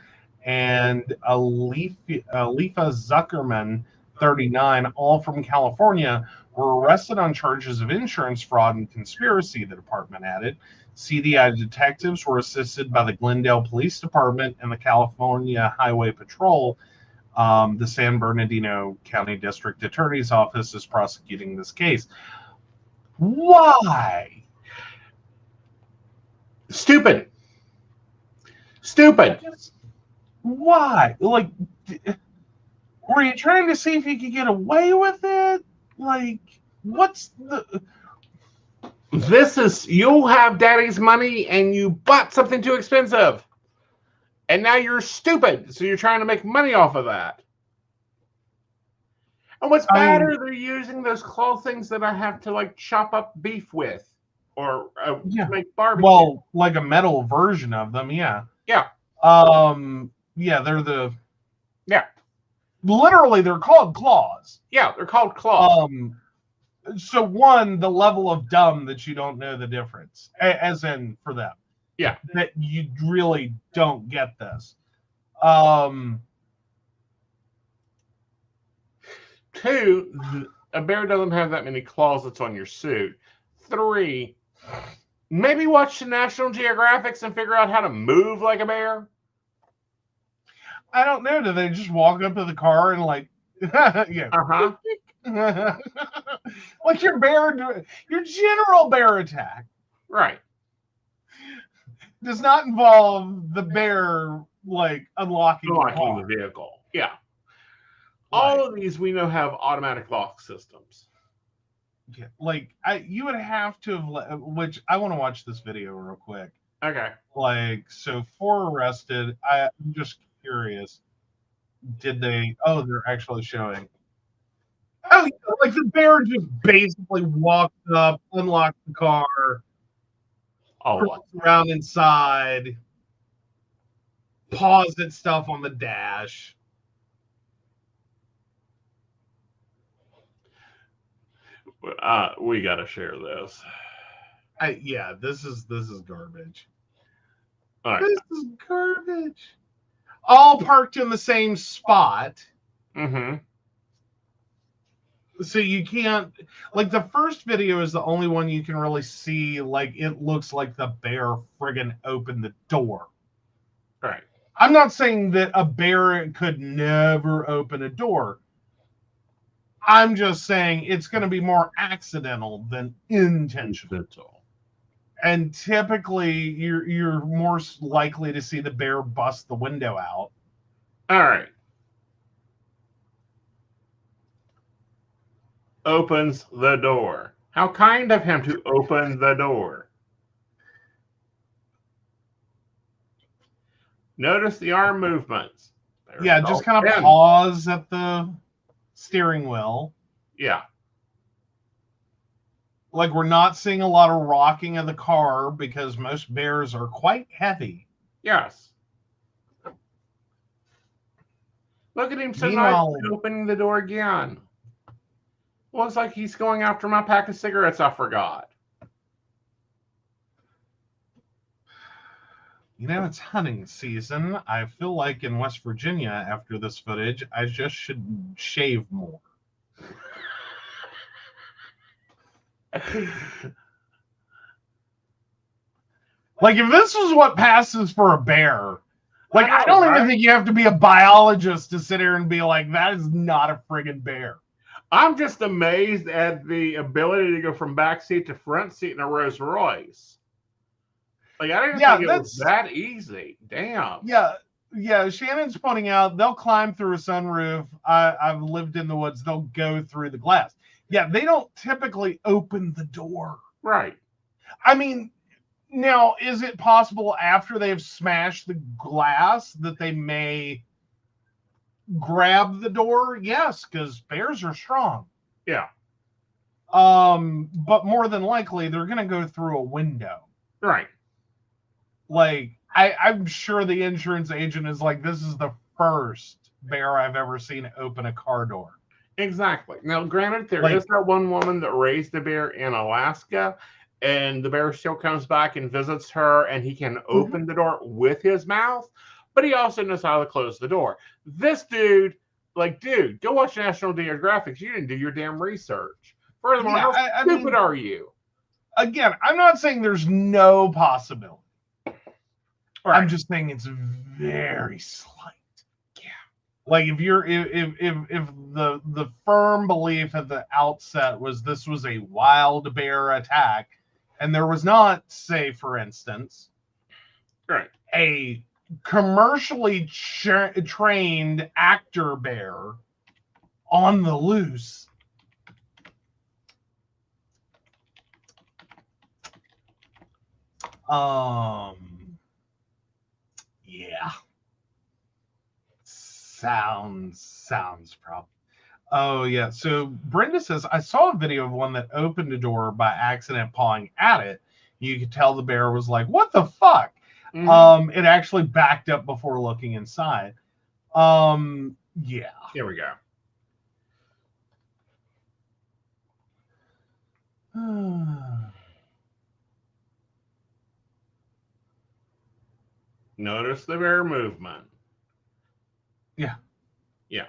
and Alifa Zuckerman, 39, all from California, were arrested on charges of insurance fraud and conspiracy, the department added. CDI detectives were assisted by the Glendale Police Department and the California Highway Patrol. The San Bernardino County District Attorney's Office is prosecuting this case. Why? Stupid. Why? Like, were you trying to see if you could get away with it? Like, what's the... This is, you'll have daddy's money and you bought something too expensive. And now you're stupid. So you're trying to make money off of that. And what's better, they're using those claw things that I have to like chop up beef with or make barbecue. Well, like a metal version of them, yeah. Yeah. Yeah, they're the... Yeah. Literally, they're called claws. Yeah, they're called claws. So one, the level of dumb that you don't know the difference, as in for them. Yeah. That you really don't get this. 2, a bear doesn't have that many closets on your suit. 3, maybe watch the National Geographics and figure out how to move like a bear. I don't know. Do they just walk up to the car and like, yeah, like your general bear attack, right? Does not involve the bear like unlocking the vehicle. Yeah. All of these we know have automatic lock systems. Yeah, like you would have to have, which I want to watch this video real quick. Okay. Like, so 4 arrested. I'm just curious. Did they? Oh, they're actually showing. Oh, yeah, like the bear just basically walked up, unlocked the car, around inside, paused at stuff on the dash. We gotta share this. Yeah, this is garbage. All right. This is garbage. All parked in the same spot. Mm-hmm. So you can't, like, the first video is the only one you can really see, like, it looks like the bear friggin' opened the door. Right. I'm not saying that a bear could never open a door. I'm just saying it's going to be more accidental than intentional. And typically, you're more likely to see the bear bust the window out. All right. Opens the door. How kind of him to open the door. Notice the arm movements. Yeah, just kind of pause at the steering wheel. Yeah. Like, we're not seeing a lot of rocking of the car because most bears are quite heavy. Yes. Look at him so nicely opening the door again. Looks like he's going after my pack of cigarettes I forgot. You know, it's hunting season. I feel like in West Virginia, after this footage, I just should shave more. Like, if this was what passes for a bear, like, I don't even think you have to be a biologist to sit here and be like, that is not a friggin' bear. I'm just amazed at the ability to go from back seat to front seat in a Rolls Royce. Like, I didn't think it was that easy. Damn. Yeah. Shannon's pointing out they'll climb through a sunroof. I've lived in the woods. They'll go through the glass. Yeah, they don't typically open the door. Right. I mean, now, is it possible after they've smashed the glass that they may grab the door? Yes, because bears are strong. Yeah. But more than likely, they're going to go through a window. Right. Like, I'm sure the insurance agent is like, this is the first bear I've ever seen open a car door. Exactly. Now, granted, there is that one woman that raised a bear in Alaska, and the bear still comes back and visits her, and he can open the door with his mouth, but he also knows how to close the door. This dude, dude, go watch National Geographic. You didn't do your damn research. Furthermore, how stupid are you? Again, I'm not saying there's no possibility. Right. I'm just saying it's very slight. Yeah. Like if the firm belief at the outset was this was a wild bear attack, and there was not, say, for instance, right, a commercially trained actor bear on the loose. Yeah. Sounds probably. Oh yeah. So Brenda says I saw a video of one that opened a door by accident pawing at it. You could tell the bear was like, "What the fuck?" It actually backed up before looking inside. Yeah. Here we go. Notice the bear movement. Yeah. Yeah.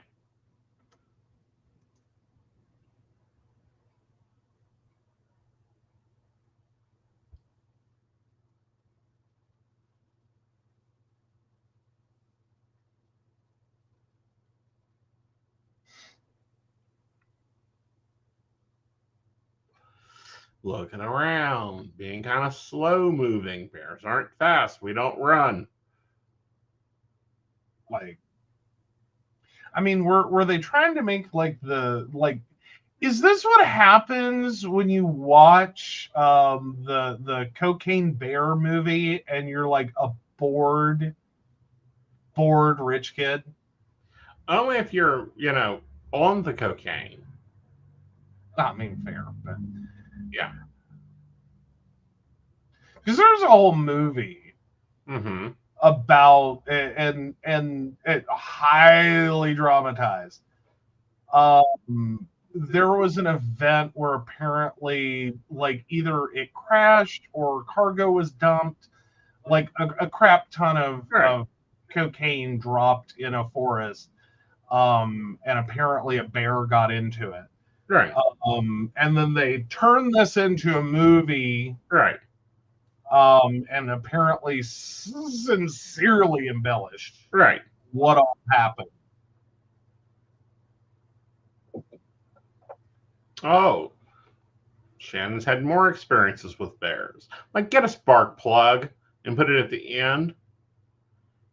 Looking around, being kind of slow moving. Bears aren't fast. We don't run. Like, I mean, were they trying to make is this what happens when you watch the Cocaine Bear movie and you're like a bored rich kid? Only if you're, on the cocaine. I mean, fair, but yeah. Because there's a whole movie about and it highly dramatized. There was an event where apparently like either it crashed or cargo was dumped, like a crap ton of cocaine dropped in a forest, and apparently a bear got into it. Right. And then they turned this into a movie. Right. And apparently sincerely embellished. Right. What all happened? Oh, Shannon's had more experiences with bears. Like, get a spark plug and put it at the end.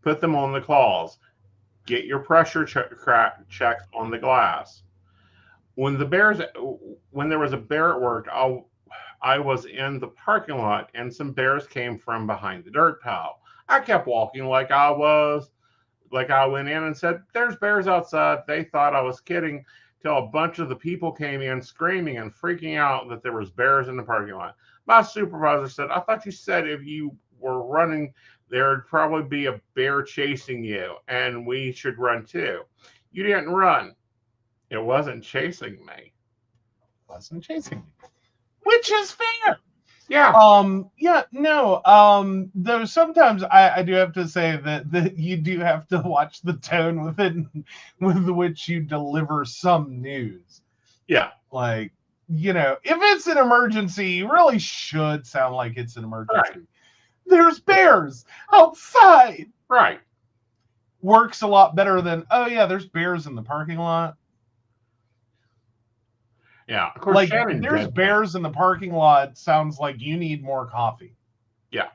Put them on the claws. Get your pressure checked on the glass. When there was a bear at work, I was in the parking lot and some bears came from behind the dirt pile. I kept walking like I went in and said, "There's bears outside." They thought I was kidding till a bunch of the people came in screaming and freaking out that there was bears in the parking lot. My supervisor said, "I thought you said if you were running, there'd probably be a bear chasing you and we should run too. You didn't run." It wasn't chasing me. Wasn't chasing me. Which is fair. Yeah. Though sometimes I do have to say that you do have to watch the tone with which you deliver some news. Yeah. Like, if it's an emergency, you really should sound like it's an emergency. Right. There's bears outside. Right. Works a lot better than, oh yeah, there's bears in the parking lot. Yeah. Of course, like, there's bears in the parking lot sounds like you need more coffee. Yeah.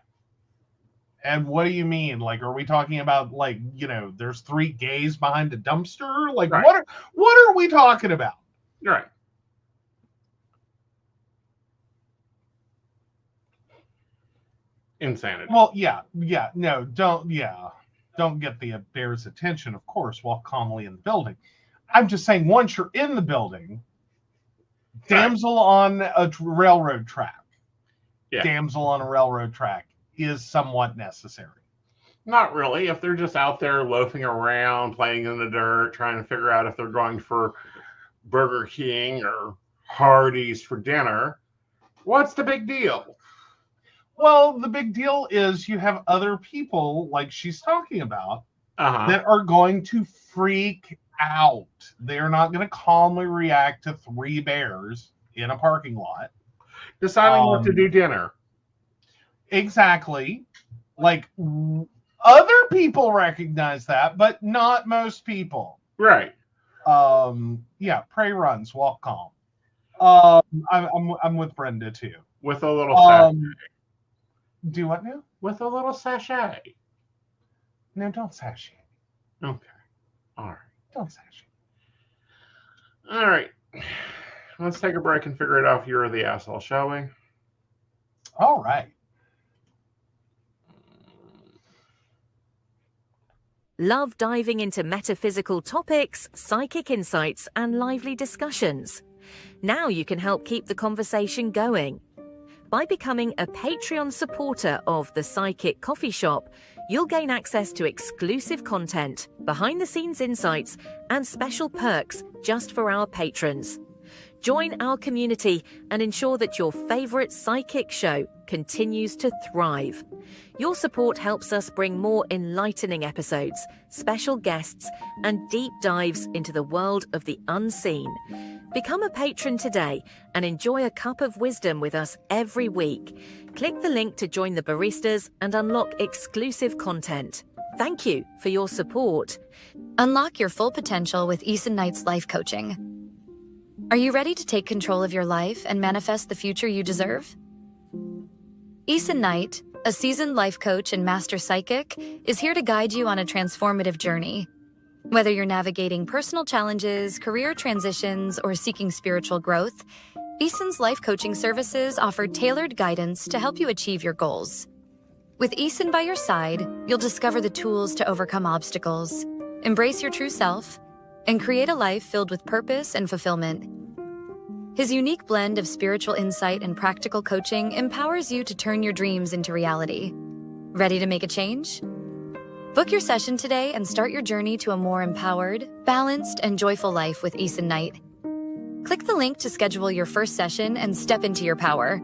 And what do you mean? Like, are we talking about like, there's 3 gays behind a dumpster? Like, right. What are we talking about? Right. Insanity. Well, don't get the bear's attention, of course, while calmly in the building. I'm just saying, once you're in the building, damsel on a railroad track. Yeah. Damsel on a railroad track is somewhat necessary. Not really. If they're just out there loafing around, playing in the dirt, trying to figure out if they're going for Burger King or Hardee's for dinner, what's the big deal? Well, the big deal is you have other people, like she's talking about, that are going to freak out. They're not going to calmly react to 3 bears in a parking lot. Deciding what to do dinner. Exactly. Like, Other people recognize that, but not most people. Right. Yeah, pray runs, walk calm. I'm with Brenda too. With a little sachet. Do what now? With a little sachet. No, don't sachet. Okay. All right. Don't sachet. All right. Let's take a break and figure it out if you're the asshole, shall we? All right. Love diving into metaphysical topics, psychic insights, and lively discussions? Now you can help keep the conversation going. By becoming a Patreon supporter of The Psychic Coffee Shop, you'll gain access to exclusive content, behind-the-scenes insights, and special perks just for our patrons. Join our community and ensure that your favorite psychic show continues to thrive. Your support helps us bring more enlightening episodes, special guests, and deep dives into the world of the unseen. Become a patron today and enjoy a cup of wisdom with us every week. Click the link to join the baristas and unlock exclusive content. Thank you for your support. Unlock your full potential with Aeson Knight's life coaching. Are you ready to take control of your life and manifest the future you deserve? Aeson Knight, a seasoned life coach and master psychic, is here to guide you on a transformative journey. Whether you're navigating personal challenges, career transitions, or seeking spiritual growth, Aeson's life coaching services offer tailored guidance to help you achieve your goals. With Aeson by your side, you'll discover the tools to overcome obstacles, embrace your true self, and create a life filled with purpose and fulfillment. His unique blend of spiritual insight and practical coaching empowers you to turn your dreams into reality. Ready to make a change? Book your session today and start your journey to a more empowered, balanced, and joyful life with Aeson Knight. Click the link to schedule your first session and step into your power.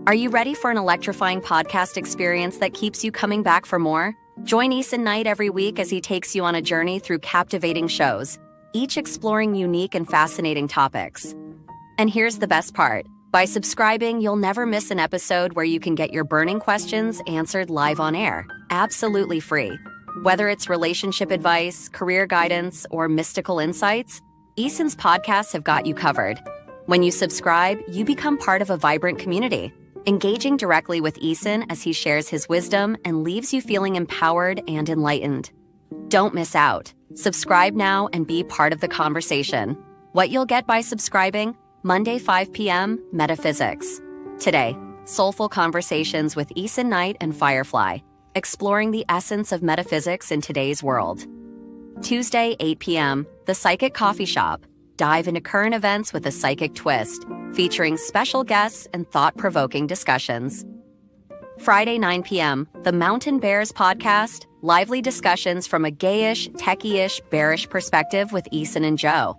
Are you ready for an electrifying podcast experience that keeps you coming back for more? Join Aeson Knight every week as he takes you on a journey through captivating shows, each exploring unique and fascinating topics. And here's the best part. By subscribing, you'll never miss an episode where you can get your burning questions answered live on air, absolutely free. Whether it's relationship advice, career guidance, or mystical insights, Aeson's podcasts have got you covered. When you subscribe, you become part of a vibrant community, engaging directly with Aeson as he shares his wisdom and leaves you feeling empowered and enlightened. Don't miss out. Subscribe now and be part of the conversation. What you'll get by subscribing: Monday 5 p.m. Metaphysics. Today, soulful conversations with Aeson Knight and Firefly, exploring the essence of metaphysics in today's world. Tuesday 8 p.m. The Psychic Coffee Shop. Dive into current events with a psychic twist, featuring special guests and thought-provoking discussions. Friday 9 p.m. The Mountain Bears Podcast. Lively discussions from a gayish, techy-ish, bearish perspective with Aeson and Joe.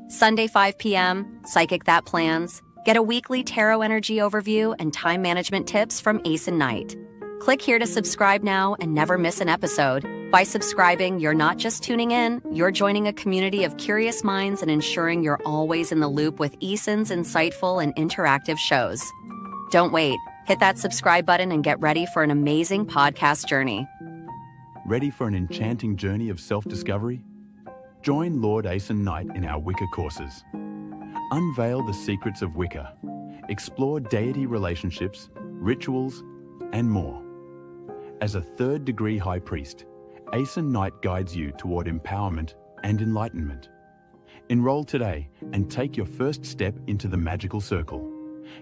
Sunday 5 p.m. Psychic That Plans. Get a weekly tarot energy overview and time management tips from Aeson Knight. Click here to subscribe now and never miss an episode. By subscribing, you're not just tuning in, you're joining a community of curious minds and ensuring you're always in the loop with Aeson's insightful and interactive shows. Don't wait. Hit that subscribe button and get ready for an amazing podcast journey. Ready for an enchanting journey of self-discovery? Join Lord Aeson Knight in our Wicca courses. Unveil the secrets of Wicca. Explore deity relationships, rituals, and more. As a third-degree high priest, Aeson Knight guides you toward empowerment and enlightenment. Enroll today and take your first step into the magical circle.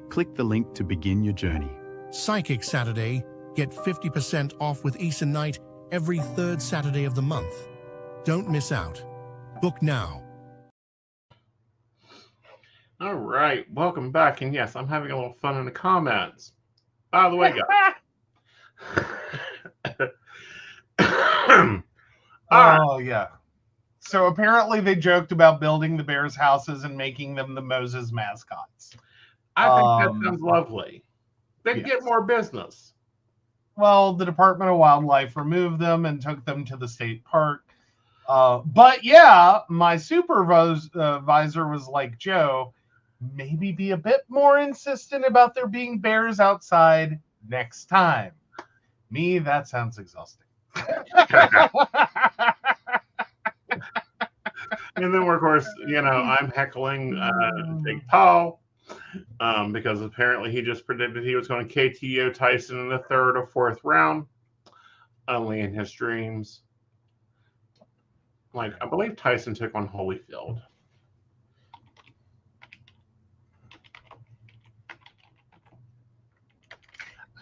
Click the link to begin your journey. Psychic Saturday. Get 50% off with Aeson Knight every third Saturday of the month. Don't miss out. Book now. All right, welcome back. And yes, I'm having a little fun in the comments. By the way, guys. Oh, yeah. So apparently they joked about building the Bears houses and making them the Moses mascots. I think that sounds lovely. They'd get more business. Well, the Department of Wildlife removed them and took them to the state park. But yeah, my supervisor was like, Joe, maybe be a bit more insistent about there being bears outside next time. Me, that sounds exhausting. And then, of course, I'm heckling Jake Paul because apparently he just predicted he was going to KTO Tyson in the 3rd or 4th round, only in his dreams. Like, I believe Tyson took on Holyfield.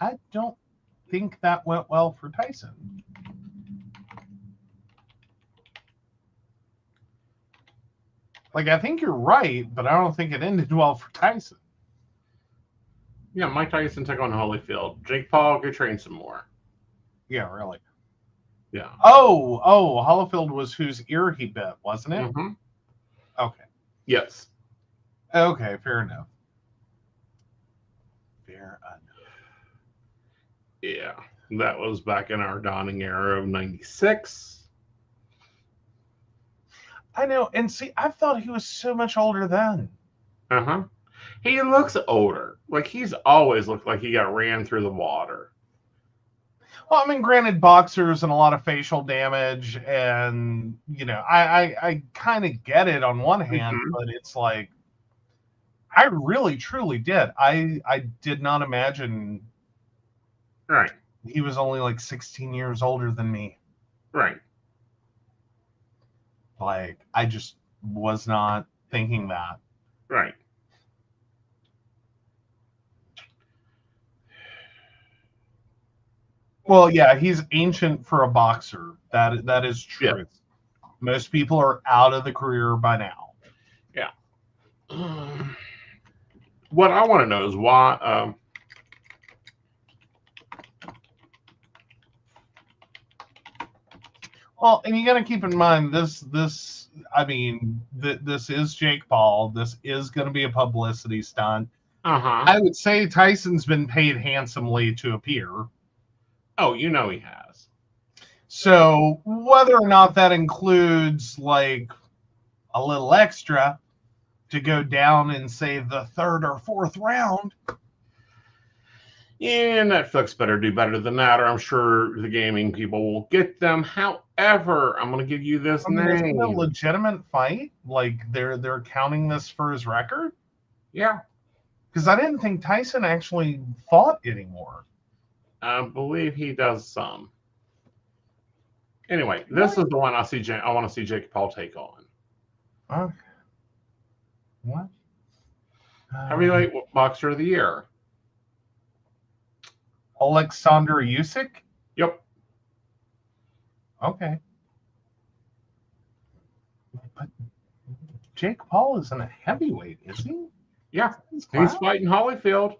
I don't think that went well for Tyson. Like, I think you're right, but I don't think it ended well for Tyson. Yeah, Mike Tyson took on Holyfield. Jake Paul, go train some more. Yeah, really. Yeah. Oh, Holyfield was whose ear he bit, wasn't it? Mm-hmm. Okay. Yes. Okay, fair enough. Fair enough. Yeah, that was back in our dawning era of 96. I know, and see, I thought he was so much older then. Uh-huh. He looks older. Like, he's always looked like he got ran through the water. Well, I mean, granted, boxers and a lot of facial damage, and, I kind of get it on one hand, but it's like, I really, truly did. I did not imagine Right. he was only like 16 years older than me. Right. Like, I just was not thinking that. Right. Well, yeah, he's ancient for a boxer. That is true. Yeah. Most people are out of the career by now. Yeah. What I want to know is why. Well, and you got to keep in mind this is Jake Paul. This is going to be a publicity stunt. I would say Tyson's been paid handsomely to appear. Oh, he has. So whether or not that includes like a little extra to go down in, say, the 3rd or 4th round. Yeah, Netflix better do better than that, or I'm sure the gaming people will get them. However, I'm going to give you this name. Is it a legitimate fight? Like, they're counting this for his record? Yeah. Because I didn't think Tyson actually fought anymore. I believe he does some. Anyway, this is the one I want to see Jake Paul take on. Okay. What? Heavyweight boxer of the year. Alexander Usyk? Yep. Okay. But Jake Paul isn't a heavyweight, is he? Yeah. He's fighting Holyfield.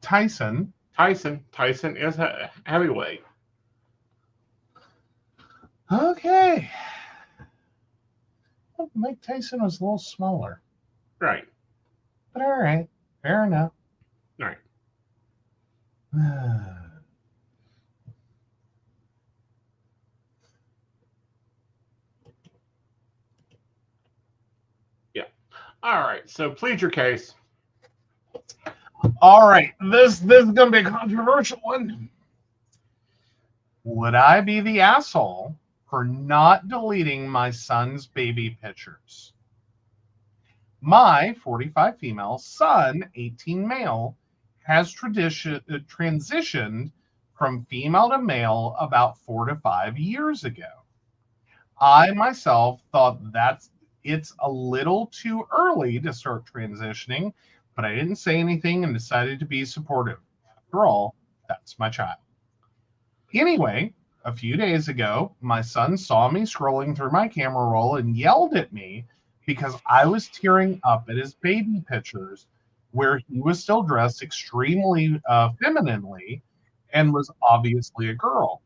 Tyson. Tyson is heavyweight. Okay. Well, Mike Tyson was a little smaller. Right. But all right. Fair enough. Right. Yeah. All right. So plead your case. All right. This is going to be a controversial one. Would I be the asshole for not deleting my son's baby pictures? My 45 female son, 18 male, has transitioned from female to male about 4 to 5 years ago. I myself thought it's a little too early to start transitioning, but I didn't say anything and decided to be supportive. After all, that's my child. Anyway, a few days ago, my son saw me scrolling through my camera roll and yelled at me because I was tearing up at his baby pictures where he was still dressed extremely femininely and was obviously a girl.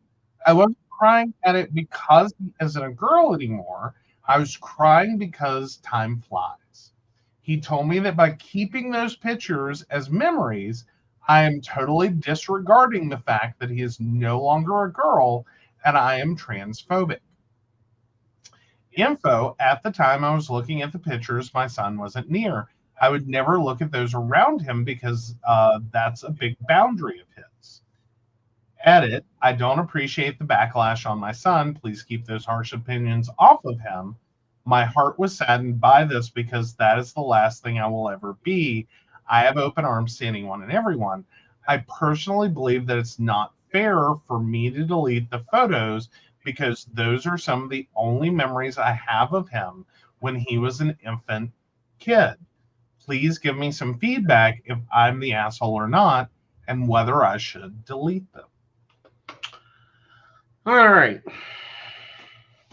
I wasn't crying at it because he isn't a girl anymore. I was crying because time flies. He told me that by keeping those pictures as memories, I am totally disregarding the fact that he is no longer a girl and I am transphobic. Info, at the time I was looking at the pictures, my son wasn't near. I would never look at those around him because that's a big boundary of his. Edit, I don't appreciate the backlash on my son. Please keep those harsh opinions off of him. My heart was saddened by this because that is the last thing I will ever be. I have open arms to anyone and everyone. I personally believe that it's not fair for me to delete the photos because those are some of the only memories I have of him when he was an infant kid. Please give me some feedback if I'm the asshole or not, and whether I should delete them. All right.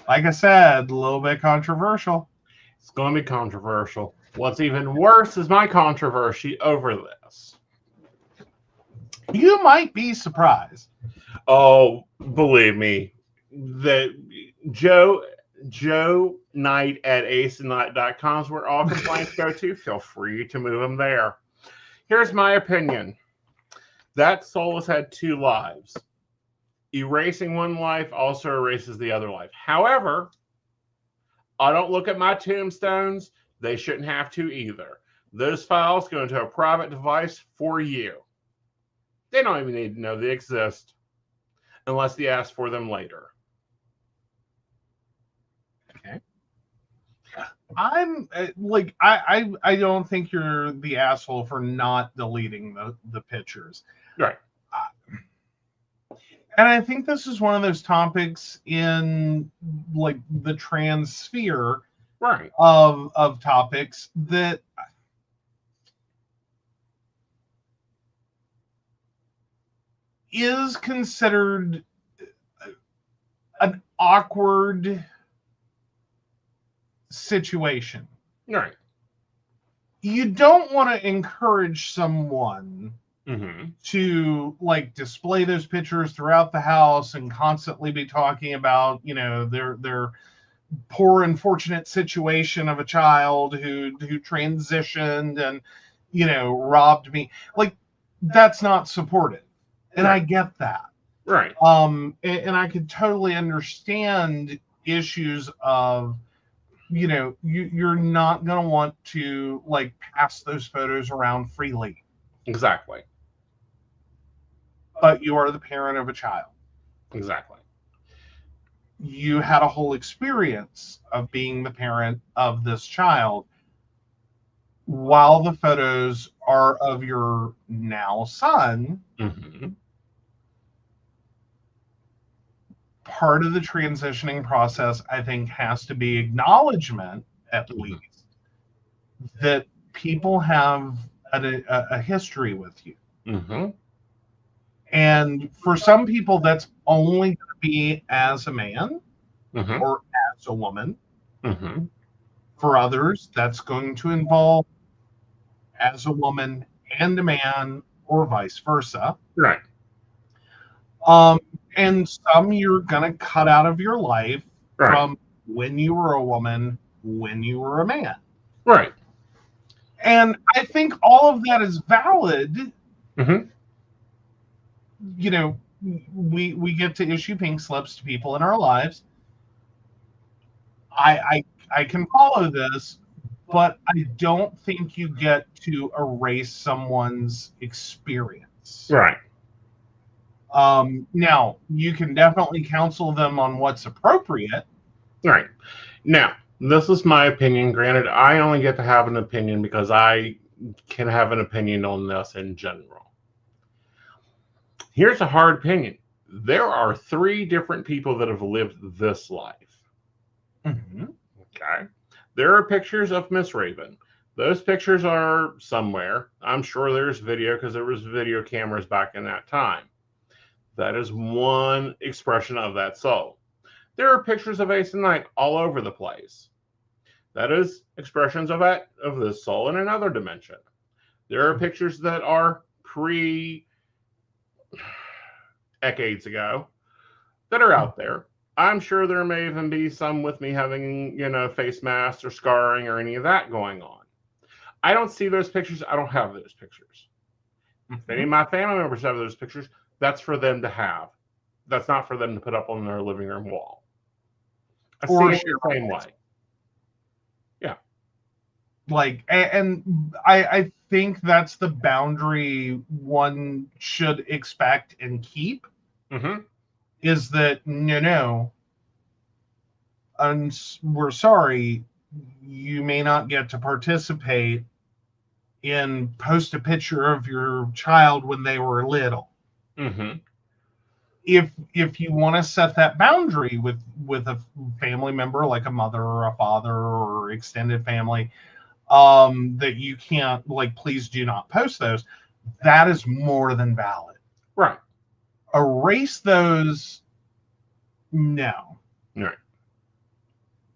Like I said, a little bit controversial. It's going to be controversial. What's even worse is my controversy over this. You might be surprised. Oh, believe me, that Joe Knight at aesonknight.com is where all complaints go to. Feel free to move them there. Here's my opinion. That soul has had two lives. Erasing one life also erases the other life. However, I don't look at my tombstones. They shouldn't have to either. Those files go into a private device for you. They don't even need to know they exist unless they ask for them later. Okay. I'm like, I don't think you're the asshole for not deleting the pictures. Right. And I think this is one of those topics in like the trans sphere, right, of topics that is considered an awkward situation. Right. You don't want to encourage someone mm-hmm. to like display those pictures throughout the house and constantly be talking about, you know, their poor unfortunate situation of a child who transitioned and, you know, robbed me. Like, that's not supported. And right. I get that. Right. And I could totally understand issues of, you know, you're not going to want to like pass those photos around freely. Exactly. But you are the parent of a child. Exactly. You had a whole experience of being the parent of this child while the photos are of your now son. Mm-hmm. Part of the transitioning process, I think, has to be acknowledgement, at least, that people have a history with you. Mm-hmm. And for some people, that's only going to be as a man mm-hmm. or as a woman. Mm-hmm. For others, that's going to involve as a woman and a man, or vice versa. Right. And some you're going to cut out of your life right. from when you were a woman, when you were a man. Right. And I think all of that is valid. Mm-hmm. You know, we get to issue pink slips to people in our lives. I can follow this, but I don't think you get to erase someone's experience. Right. Now, you can definitely counsel them on what's appropriate. Right. Now, this is my opinion. Granted, I only get to have an opinion because I can have an opinion on this in general. Here's a hard opinion. There are 3 different people that have lived this life. Mm-hmm. Okay. There are pictures of Miss Raven. Those pictures are somewhere. I'm sure there's video because there was video cameras back in that time. That is one expression of that soul. There are pictures of Aeson Knight all over the place. That is expressions of this soul in another dimension. There are pictures that are decades ago that are out there. I'm sure there may even be some with me having, you know, face masks or scarring or any of that going on. I don't see those pictures. I don't have those pictures. Mm-hmm. If any of my family members have those pictures, that's for them to have. That's not for them to put up on their living room wall. I see it the same way. Yeah. Like, and I think that's the boundary one should expect and keep. is that no, we're sorry, you may not get to participate in post a picture of your child when they were little. If you want to set that boundary with a family member like a mother or a father or extended family, that you can't, like, please do not post those, that is more than valid. Right. Erase those. No. Right.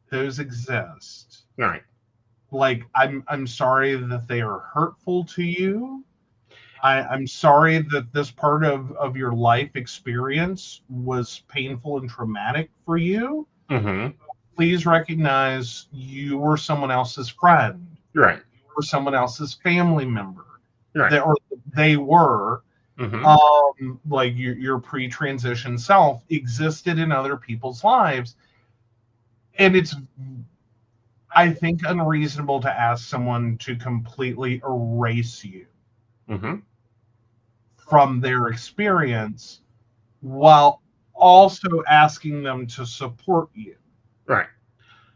Those exist. Right. Like, I'm sorry that they are hurtful to you. I'm sorry that this part of your life experience was painful and traumatic for you. Please recognize you were someone else's friend. Right. You were someone else's family member. Right. They were, like your pre-transition self existed in other people's lives. And it's, I think, unreasonable to ask someone to completely erase you from their experience while also asking them to support you. Right.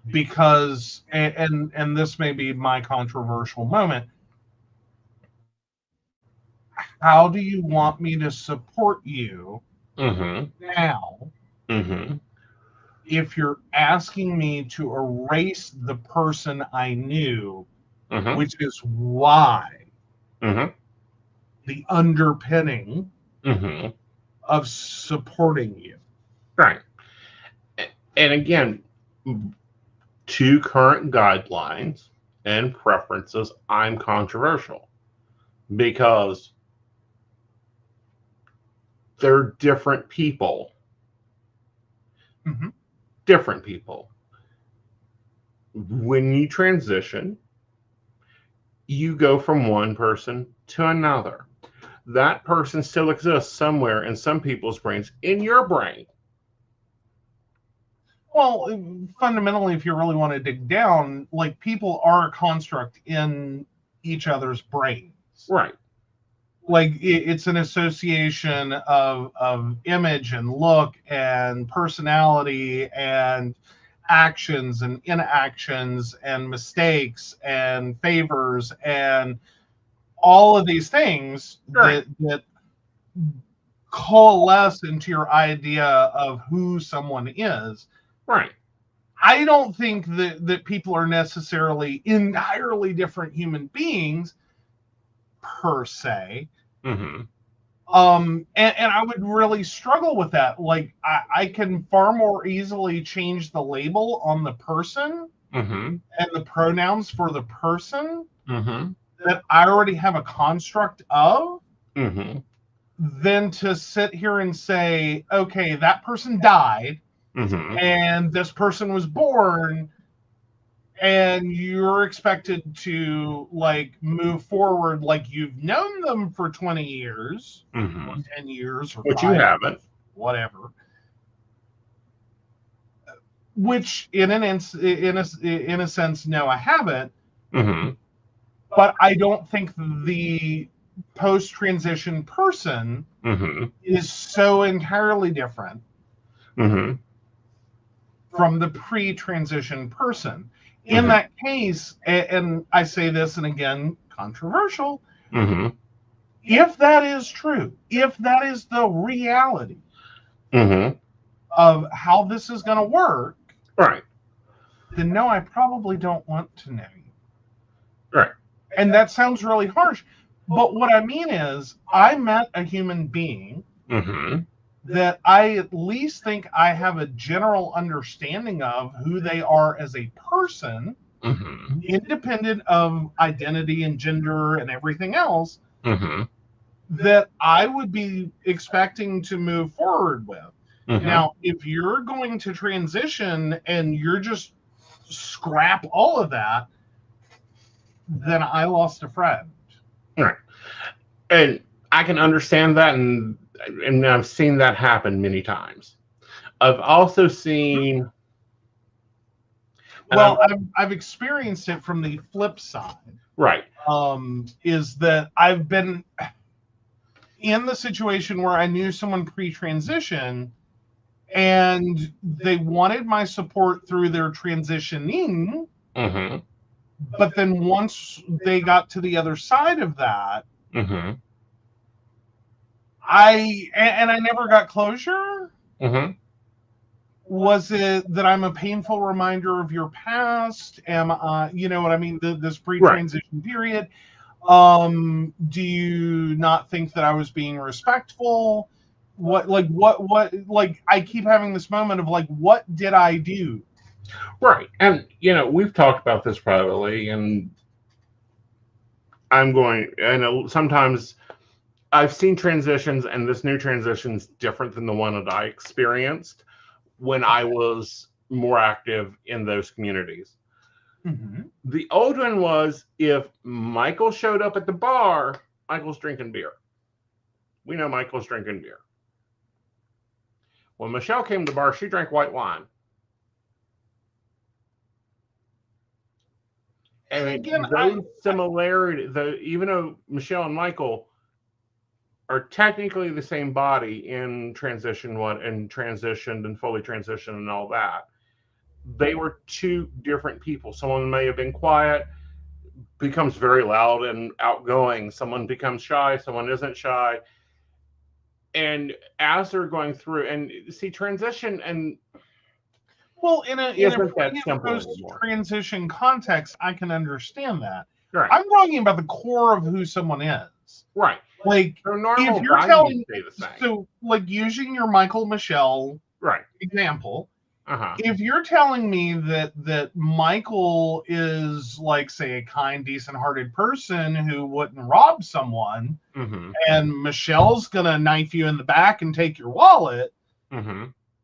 Because, and this may be my controversial moment, how do you want me to support you now if you're asking me to erase the person I knew, which is why the underpinning of supporting you? Right. And again, to current guidelines and preferences, I'm controversial because they're different people. Different people. When you transition, you go from one person to another. That person still exists somewhere in some people's brains, in your brain. Well, fundamentally, if you really want to dig down, like, people are a construct in each other's brains. Right. Like, it's an association of image and look and personality and actions and inactions and mistakes and favors and all of these things that coalesce into your idea of who someone is. Right. I don't think that people are necessarily entirely different human beings per se. And I would really struggle with that. Like, I can far more easily change the label on the person and the pronouns for the person that I already have a construct of than to sit here and say, okay, that person died and this person was born, and you're expected to, like, move forward like you've known them for 20 years, 10 years, or which you haven't. Whatever. Which, in a sense, no, I haven't. But I don't think the post-transition person is so entirely different from the pre-transition person. In that case, and I say this, and again, controversial, if that is true, if that is the reality of how this is going to work, right, then no, I probably don't want to know you. Right. And that sounds really harsh, but what I mean is, I met a human being that I at least think I have a general understanding of who they are as a person, independent of identity and gender and everything else, that I would be expecting to move forward with. Now, if you're going to transition and you're just scrap all of that, then I lost a friend. Right. And I can understand that, and I've seen that happen many times. I've also seen... Well, I've experienced it from the flip side. Right. Is that I've been in the situation where I knew someone pre-transition and they wanted my support through their transitioning, but then once they got to the other side of that, I never got closure. Was it that I'm a painful reminder of your past? Am I, you know what I mean? This pre-transition period. Do you not think that I was being respectful? What, I keep having this moment of like, what did I do? Right. And, you know, we've talked about this privately, and sometimes I've seen transitions, and this new transition's different than the one that I experienced when I was more active in those communities. The old one was, if Michael showed up at the bar, Michael's drinking beer. We know Michael's drinking beer. When Michelle came to the bar, she drank white wine. And again, those similarities, even though Michelle and Michael are technically the same body in transition one and transitioned and fully transitioned and all that, they were two different people. Someone may have been quiet, becomes very loud and outgoing. Someone becomes shy, someone isn't shy. And as they're going through, and see, transition and in a post-transition context, I can understand that. Right. I'm talking about the core of who someone is. Right. Like, if you're telling, so like using your Michael Michelle example, if you're telling me that Michael is like, say, a kind, decent-hearted person who wouldn't rob someone, and Michelle's gonna knife you in the back and take your wallet,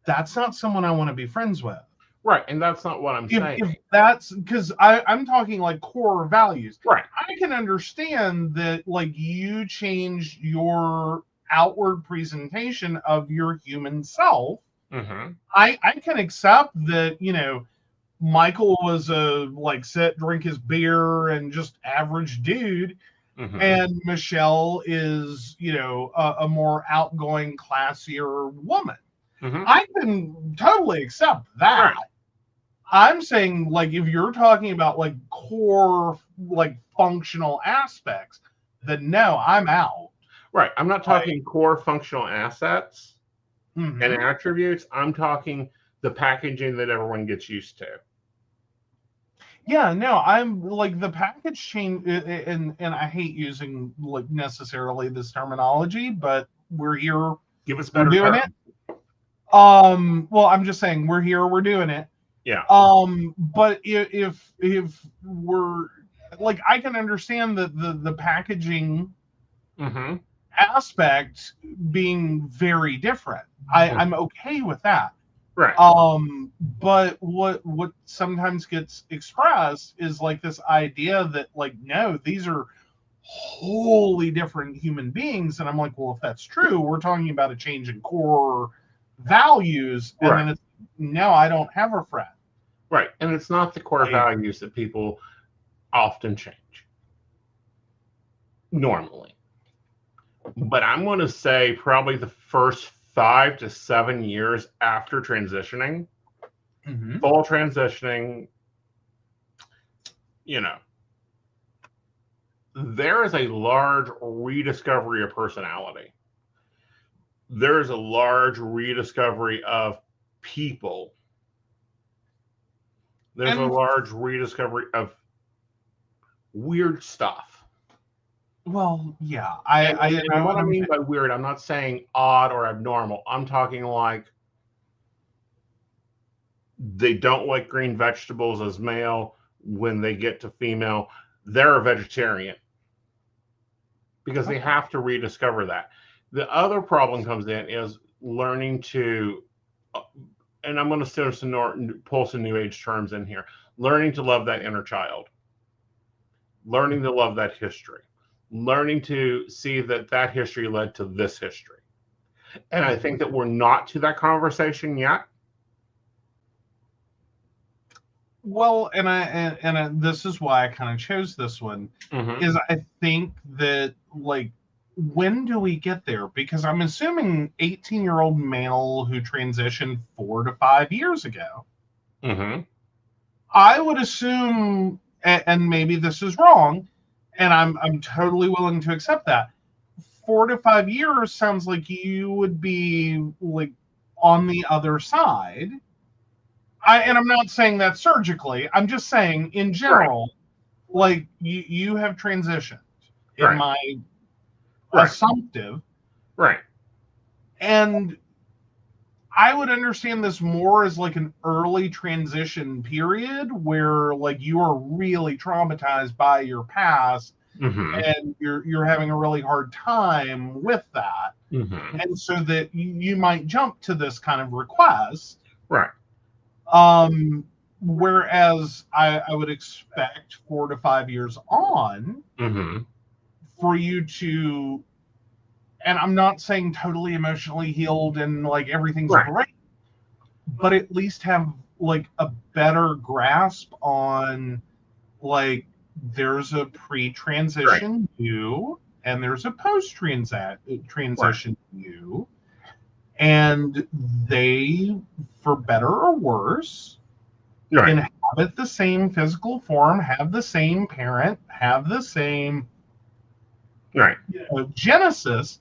that's not someone I want to be friends with. Right, and that's not what I'm saying. If that's because I'm talking like core values. Right. I can understand that, like, you change your outward presentation of your human self. I can accept that, you know, Michael was drink his beer and just average dude, and Michelle is, you know, a more outgoing, classier woman. I can totally accept that. Right. I'm saying, like, if you're talking about like core, like, functional aspects, then no, I'm out. Right. I'm not talking core functional assets and attributes. I'm talking the packaging that everyone gets used to. Yeah, no, I'm like the package change, and I hate using like necessarily this terminology, but we're here. Give us better. We're doing it. Well, I'm just saying we're here. We're doing it. Yeah. But if we're like, I can understand the packaging aspect being very different. I'm okay with that. Right. But what sometimes gets expressed is like this idea that, like, no, these are wholly different human beings, and I'm like, well, if that's true, we're talking about a change in core values, and then it's, no, I don't have a friend. Right, and it's not the core values that people often change normally. But I'm going to say probably the first 5 to 7 years after transitioning, full transitioning, you know, there is a large rediscovery of personality. There is a large rediscovery of people. There's a large rediscovery of weird stuff. Well, yeah. And what I mean by weird, I'm not saying odd or abnormal. I'm talking like they don't like green vegetables as male. When they get to female, they're a vegetarian because they have to rediscover that. The other problem comes in is learning to, and I'm going to pull some new age terms in here, learning to love that inner child, learning to love that history, learning to see that history led to this history. And I think that we're not to that conversation yet. Well, and this is why I kind of chose this one, is I think that, like, when do we get there? Because I'm assuming 18-year-old male who transitioned 4 to 5 years ago. Mm-hmm. I would assume, and maybe this is wrong, and I'm totally willing to accept that. 4 to 5 years sounds like you would be like on the other side. And I'm not saying that surgically. I'm just saying in general, like you have transitioned in my assumptive. Right. And I would understand this more as like an early transition period where like you are really traumatized by your past, and you're having a really hard time with that. And so that you might jump to this kind of request. Right. Whereas I would expect 4 to 5 years on for you to, and I'm not saying totally emotionally healed and like everything's great, but at least have like a better grasp on like there's a pre-transition you and there's a post-transition you, and they, for better or worse, can have the same physical form, have the same parent, have the same genesis,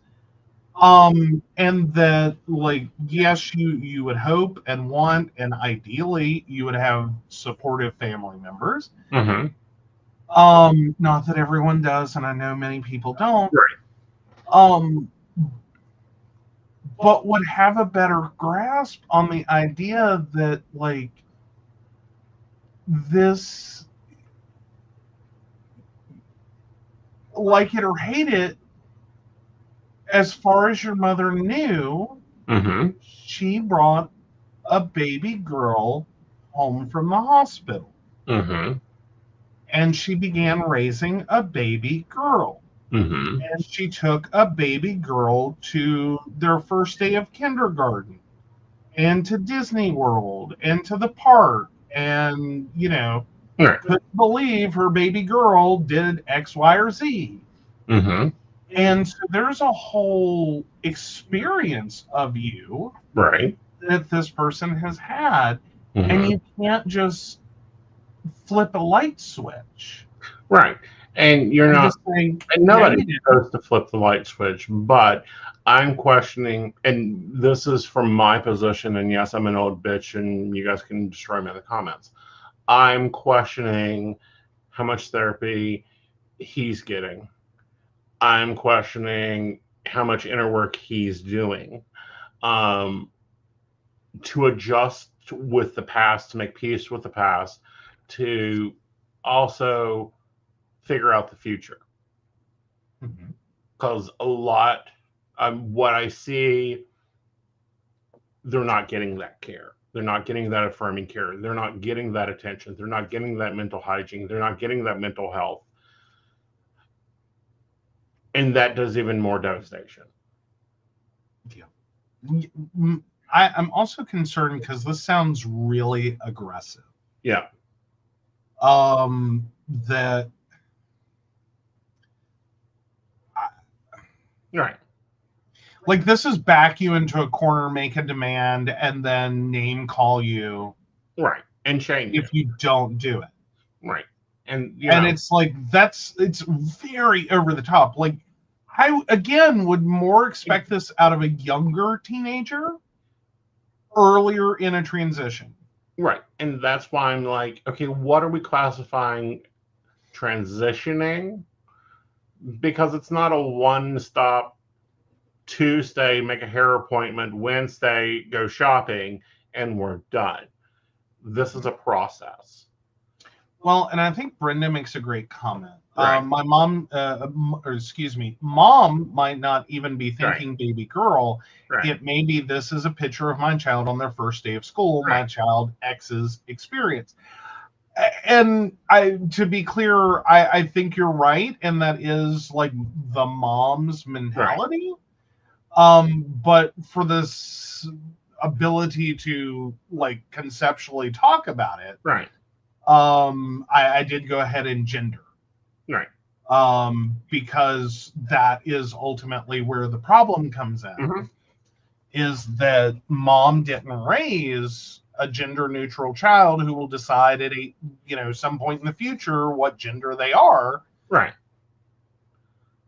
and that like yes, you would hope and want, and ideally you would have supportive family members. Not that everyone does, and I know many people don't. But would have a better grasp on the idea that like this, like it or hate it, as far as your mother knew, she brought a baby girl home from the hospital. And she began raising a baby girl. And she took a baby girl to their first day of kindergarten and to Disney World and to the park. And, you know, couldn't believe her baby girl did X, Y, or Z. And so there's a whole experience of you that this person has had. And you can't just flip a light switch. And you're not saying, and nobody's supposed to flip the light switch, but I'm questioning, and this is from my position, and yes, I'm an old bitch, and you guys can destroy me in the comments. I'm questioning how much therapy he's getting. I'm questioning how much inner work he's doing to adjust with the past, to make peace with the past, to also figure out the future. Because a lot, what I see, they're not getting that care. They're not getting that affirming care. They're not getting that attention. They're not getting that mental hygiene. They're not getting that mental health. And that does even more devastation. I'm also concerned because this sounds really aggressive. That like this is back you into a corner, make a demand, and then name call you, and shame if you don't do it, and it's like it's very over the top. Like I again would more expect this out of a younger teenager, earlier in a transition. And that's why I'm like, okay, what are we classifying transitioning? Because it's not a one-stop, Tuesday, make a hair appointment, Wednesday, go shopping, and we're done. This is a process. Well, and I think Brenda makes a great comment. My mom, mom might not even be thinking baby girl. It may be this is a picture of my child on their first day of school, my child X's experience. And to be clear, I think you're right, and that is like the mom's mentality. But for this ability to like conceptually talk about it, I did go ahead and gender. because that is ultimately where the problem comes in, is that mom didn't raise a gender-neutral child who will decide at some point in the future what gender they are. Right.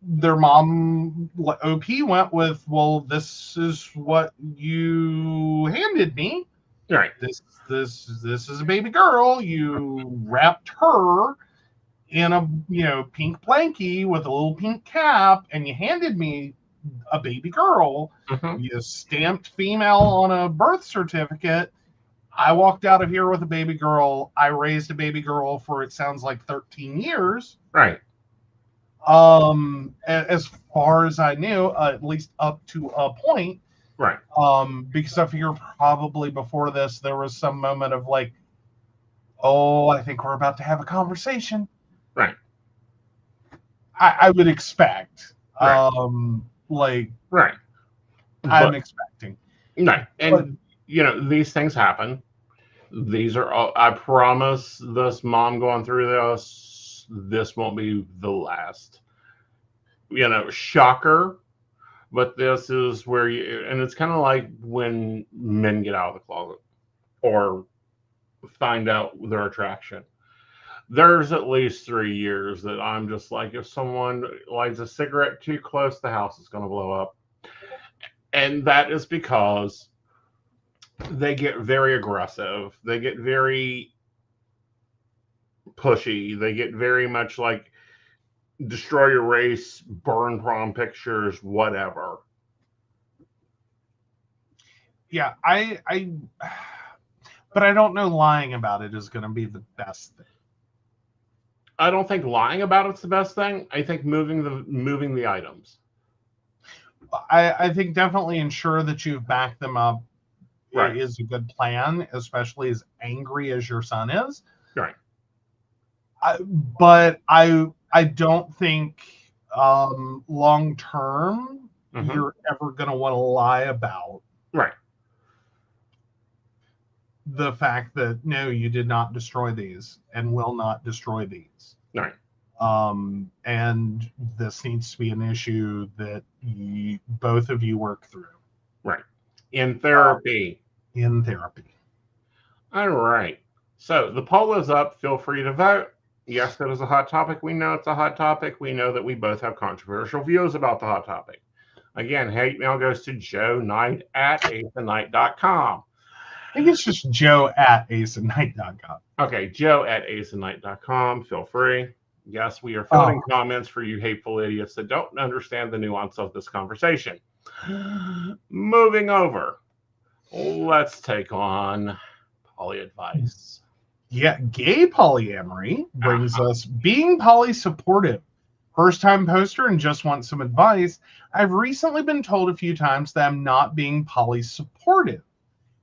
Their mom, OP, went with, well, this is what you handed me. Right. This is a baby girl. You wrapped her in a pink blankie with a little pink cap, and you handed me a baby girl. You stamped female on a birth certificate. I walked out of here with a baby girl. I raised a baby girl for, it sounds like, 13 years. Right. As far as I knew, at least up to a point. Right. Because I figure probably before this, there was some moment of like, oh, I think we're about to have a conversation. Right. I would expect. Right. Right. I'm expecting. Right. And, these things happen. These are all, I promise this mom going through this won't be the last. Shocker. But this is where and it's kind of like when men get out of the closet or find out their attraction. There's at least 3 years that I'm just like, if someone lights a cigarette too close, the house is going to blow up. And that is because they get very aggressive. They get very pushy. They get very much like, destroy your race, burn prom pictures, whatever. Yeah, but I don't know lying about it is going to be the best thing. I don't think lying about it's the best thing. I think moving the items. I think definitely ensure that you've backed them up. Right. Is a good plan, especially as angry as your son is. Right. But I don't think long term you're ever going to want to lie about the fact that no, you did not destroy these and will not destroy these. Right. And this needs to be an issue that both of you work through. Right. In therapy. All right. So the poll is up. Feel free to vote. Yes, it is a hot topic. We know it's a hot topic. We know that we both have controversial views about the hot topic. Again, hate mail goes to joe.knight@aesonknight.com. I think it's just joe@aesonknight.com. Okay, joe@aesonknight.com. Feel free. Yes, we are filling comments for you hateful idiots that don't understand the nuance of this conversation. Moving over. Let's take on poly advice. Yeah, gay polyamory brings us being poly-supportive. First-time poster and just want some advice. I've recently been told a few times that I'm not being poly-supportive.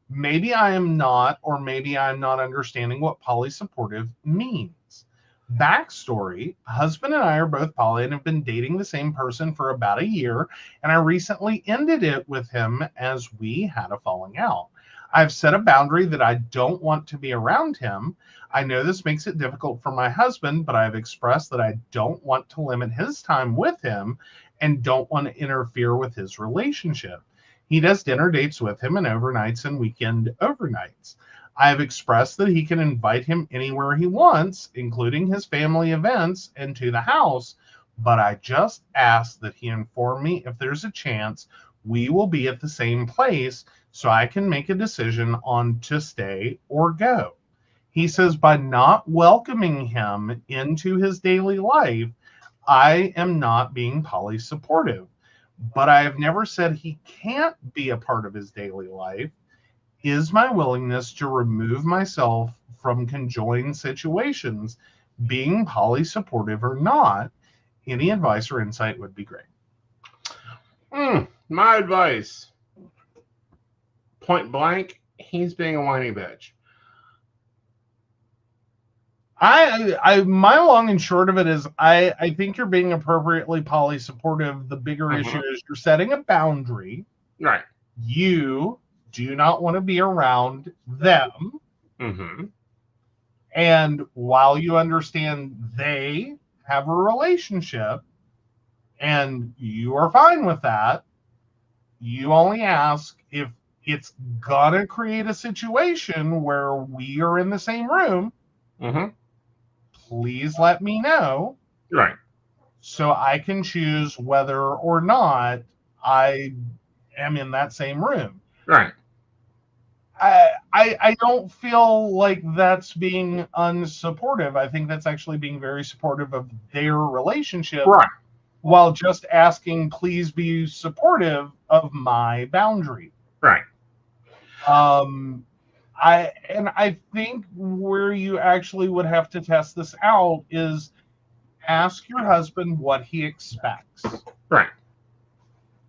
Maybe I am not, or maybe I'm not understanding what poly-supportive means. Backstory, husband and I are both poly and have been dating the same person for about a year, and I recently ended it with him as we had a falling out. I've set a boundary that I don't want to be around him. I know this makes it difficult for my husband, but I've expressed that I don't want to limit his time with him and don't want to interfere with his relationship. He does dinner dates with him and overnights and weekend overnights. I have expressed that he can invite him anywhere he wants, including his family events, and to the house, but I just asked that he inform me if there's a chance we will be at the same place so I can make a decision on to stay or go. He says by not welcoming him into his daily life, I am not being poly-supportive, but I have never said he can't be a part of his daily life. Is my willingness to remove myself from conjoined situations being poly-supportive or not? Any advice or insight would be great. My advice, point blank, he's being a whiny bitch. My long and short of it is I think you're being appropriately poly-supportive. The bigger issue is you're setting a boundary. Right. You do not want to be around them. And while you understand they have a relationship and you are fine with that, you only ask if it's gonna create a situation where we are in the same room. Please let me know. Right. So I can choose whether or not I am in that same room. Right. I don't feel like that's being unsupportive. I think that's actually being very supportive of their relationship. Right. While just asking, please be supportive of my boundary. Right. I think where you actually would have to test this out is ask your husband what he expects. Right.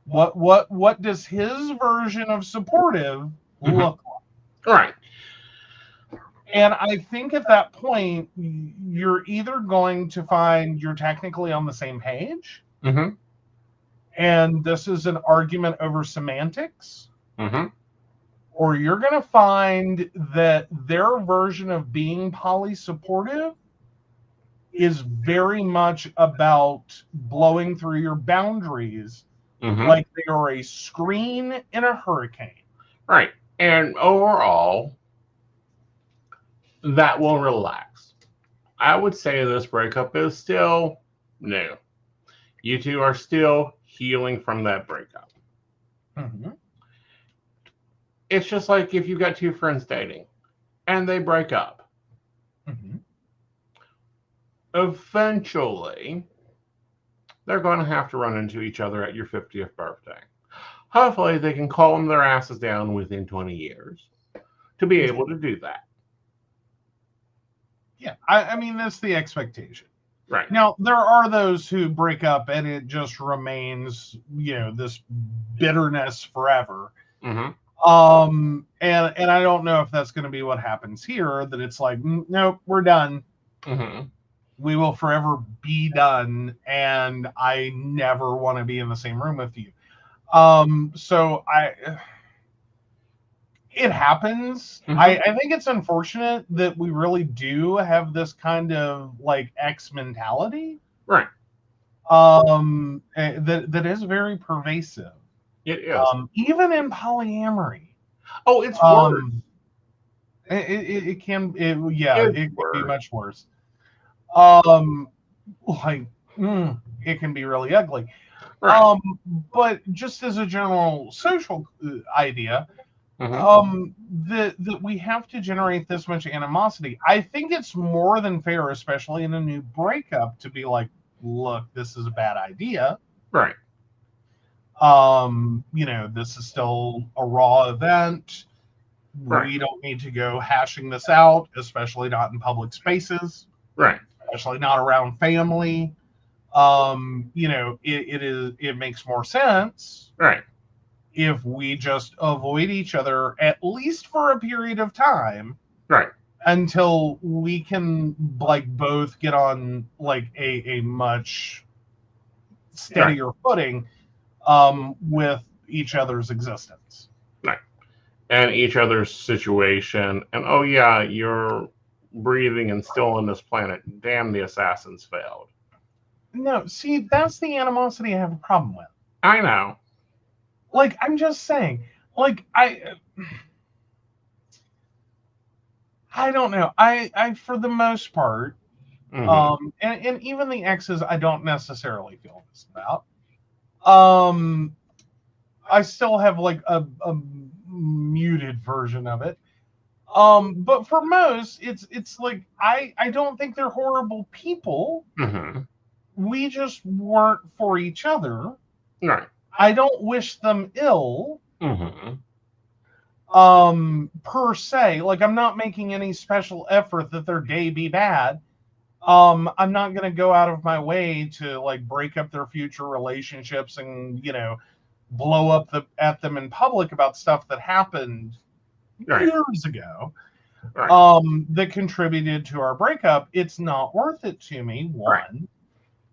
What does his version of supportive look like? Right. And I think at that point, you're either going to find you're technically on the same page, and this is an argument over semantics, or you're going to find that their version of being poly-supportive is very much about blowing through your boundaries like they are a screen in a hurricane. Right. And overall, that will relax. I would say this breakup is still new. You two are still healing from that breakup. It's just like if you've got two friends dating and they break up. Eventually, they're going to have to run into each other at your 50th birthday. Hopefully, they can calm their asses down within 20 years to be able to do that. Yeah, I mean, that's the expectation. Right. Now, there are those who break up and it just remains, this bitterness forever. And I don't know if that's going to be what happens here, that it's like, nope, we're done. We will forever be done, and I never want to be in the same room with you. So it happens. I think it's unfortunate that we really do have this kind of like ex mentality. Right. That is very pervasive. It is. Even in polyamory. Oh, it's worse. It can be much worse. It can be really ugly. Right. But just as a general social idea, that we have to generate this much animosity. I think it's more than fair, especially in a new breakup, to be like, look, this is a bad idea. Right. This is still a raw event. Right. We don't need to go hashing this out, especially not in public spaces. Right. Especially not around family. It makes more sense. Right. If we just avoid each other, at least for a period of time. Right. Until we can both get on a much steadier footing with each other's existence. Right. And each other's situation. And oh yeah, you're breathing and still on this planet. Damn, the assassins failed. No, see, that's the animosity I have a problem with. I know. I'm just saying, I don't know. I for the most part, and even the exes, I don't necessarily feel this about. I still have a muted version of it. But for most, it's like I don't think they're horrible people. We just weren't for each other. Right. I don't wish them ill. Per se. I'm not making any special effort that their day be bad. I'm not going to go out of my way to break up their future relationships and, blow up at them in public about stuff that happened years ago. That contributed to our breakup. It's not worth it to me, one. Right.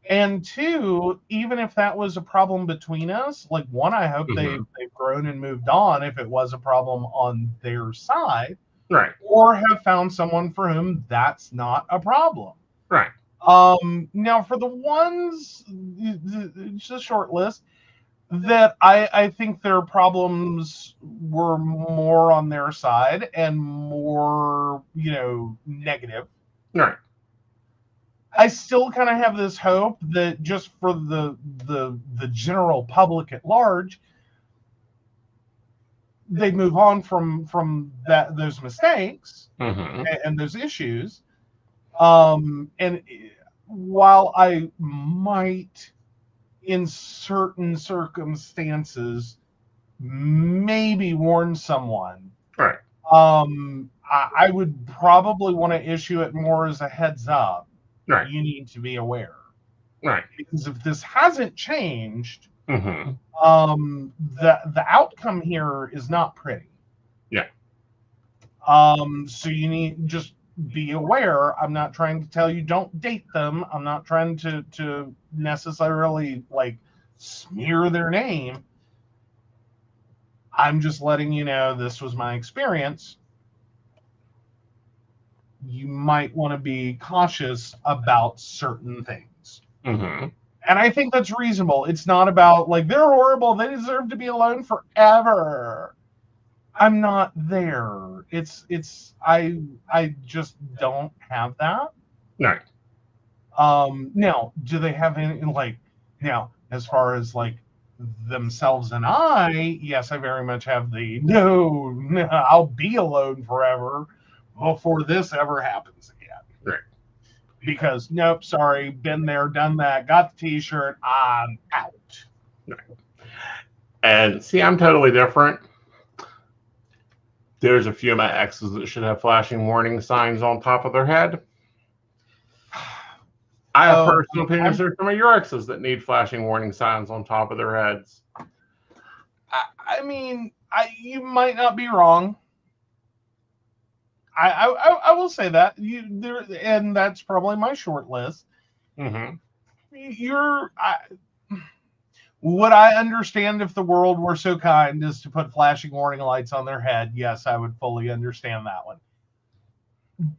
And two, even if that was a problem between us, one, I hope they've grown and moved on if it was a problem on their side. Right. Or have found someone for whom that's not a problem. Right. Now for the ones, it's a short list that I think their problems were more on their side and more, negative. Right. I still kind of have this hope that just for the general public at large, they move on from those mistakes and those issues. And while I might, in certain circumstances, maybe warn someone, right, I would probably want to issue it more as a heads up. Right. You need to be aware. Right. Because if this hasn't changed, mm-hmm. The outcome here is not pretty. Yeah. So you need just be aware. I'm not trying to tell you don't date them. I'm not trying to necessarily like smear their name. I'm just letting you know this was my experience. You might want to be cautious about certain things. Mm-hmm. And I think that's reasonable. It's not about like they're horrible, they deserve to be alone forever. I'm not there. I just don't have that. Right. Now, do they have any now as far as like themselves and I, yes, I very much have the no, I'll be alone forever before this ever happens again. Right. Because nope, sorry, been there, done that, got the t-shirt, I'm out. Right. And see, I'm totally different. There's a few of my exes that should have flashing warning signs on top of their head. I have personal opinions. There's some of your exes that need flashing warning signs on top of their heads. I mean, you might not be wrong. I will say that and that's probably my short list. Mm-hmm. Would I understand if the world were so kind as to put flashing warning lights on their head? Yes, I would fully understand that one.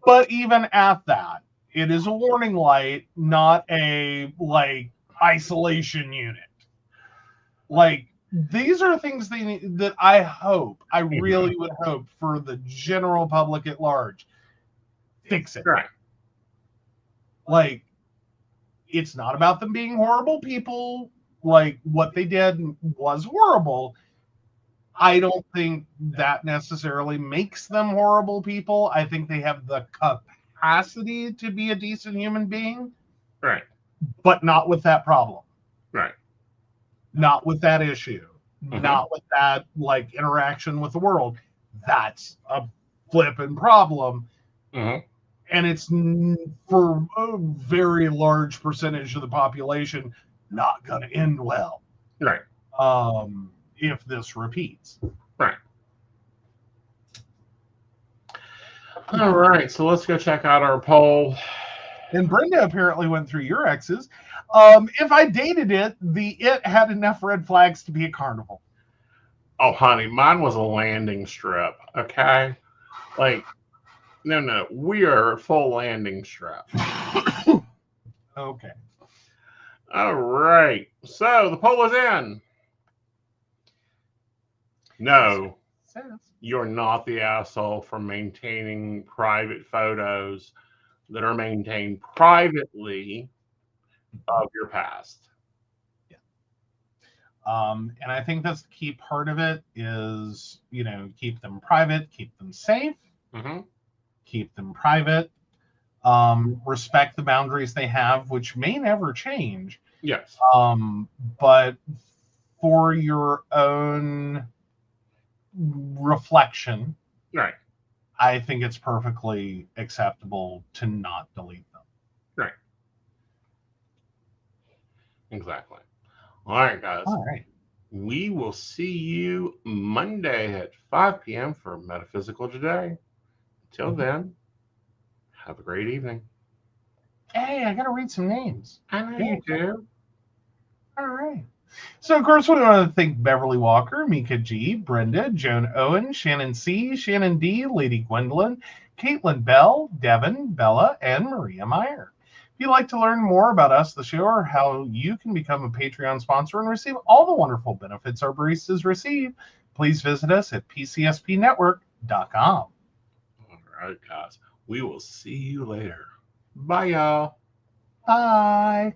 But even at that, it is a warning light, not a like isolation unit. Like these are things that I hope, I really would hope for the general public at large. Fix it. Right. Like it's not about them being horrible people. Like what they did was horrible. I don't think that necessarily makes them horrible people. I think they have the capacity to be a decent human being. Right. But not with that problem. Right. Not with that issue. Mm-hmm. Not with that like interaction with the world. That's a flipping problem. Mm-hmm. And it's for a very large percentage of the population not going to end well. Right. If this repeats. Right. All right. So let's go check out our poll. And Brenda apparently went through your exes. If I dated it had enough red flags to be a carnival. Oh, honey, mine was a landing strip. Okay. Like, no, we are full landing strip. Okay. All right. So the poll is in. No, you're not the asshole for maintaining private photos that are maintained privately of your past. Yeah. And I think that's the key part of it is, keep them private, keep them safe, keep them private. Respect the boundaries they have, which may never change. Yes. But for your own reflection, right, I think it's perfectly acceptable to not delete them. Right. Exactly. All right, guys. All right. We will see you Monday at 5 p.m. for Metaphysical Today. Till then, have a great evening. Hey, I got to read some names. I know you do. All right. So, of course, we want to thank Beverly Walker, Mika G, Brenda, Joan Owen, Shannon C, Shannon D, Lady Gwendolyn, Caitlin Bell, Devin, Bella, and Maria Meyer. If you'd like to learn more about us, the show, or how you can become a Patreon sponsor and receive all the wonderful benefits our baristas receive, please visit us at pcspnetwork.com. All right, guys. We will see you later. Bye, y'all. Bye.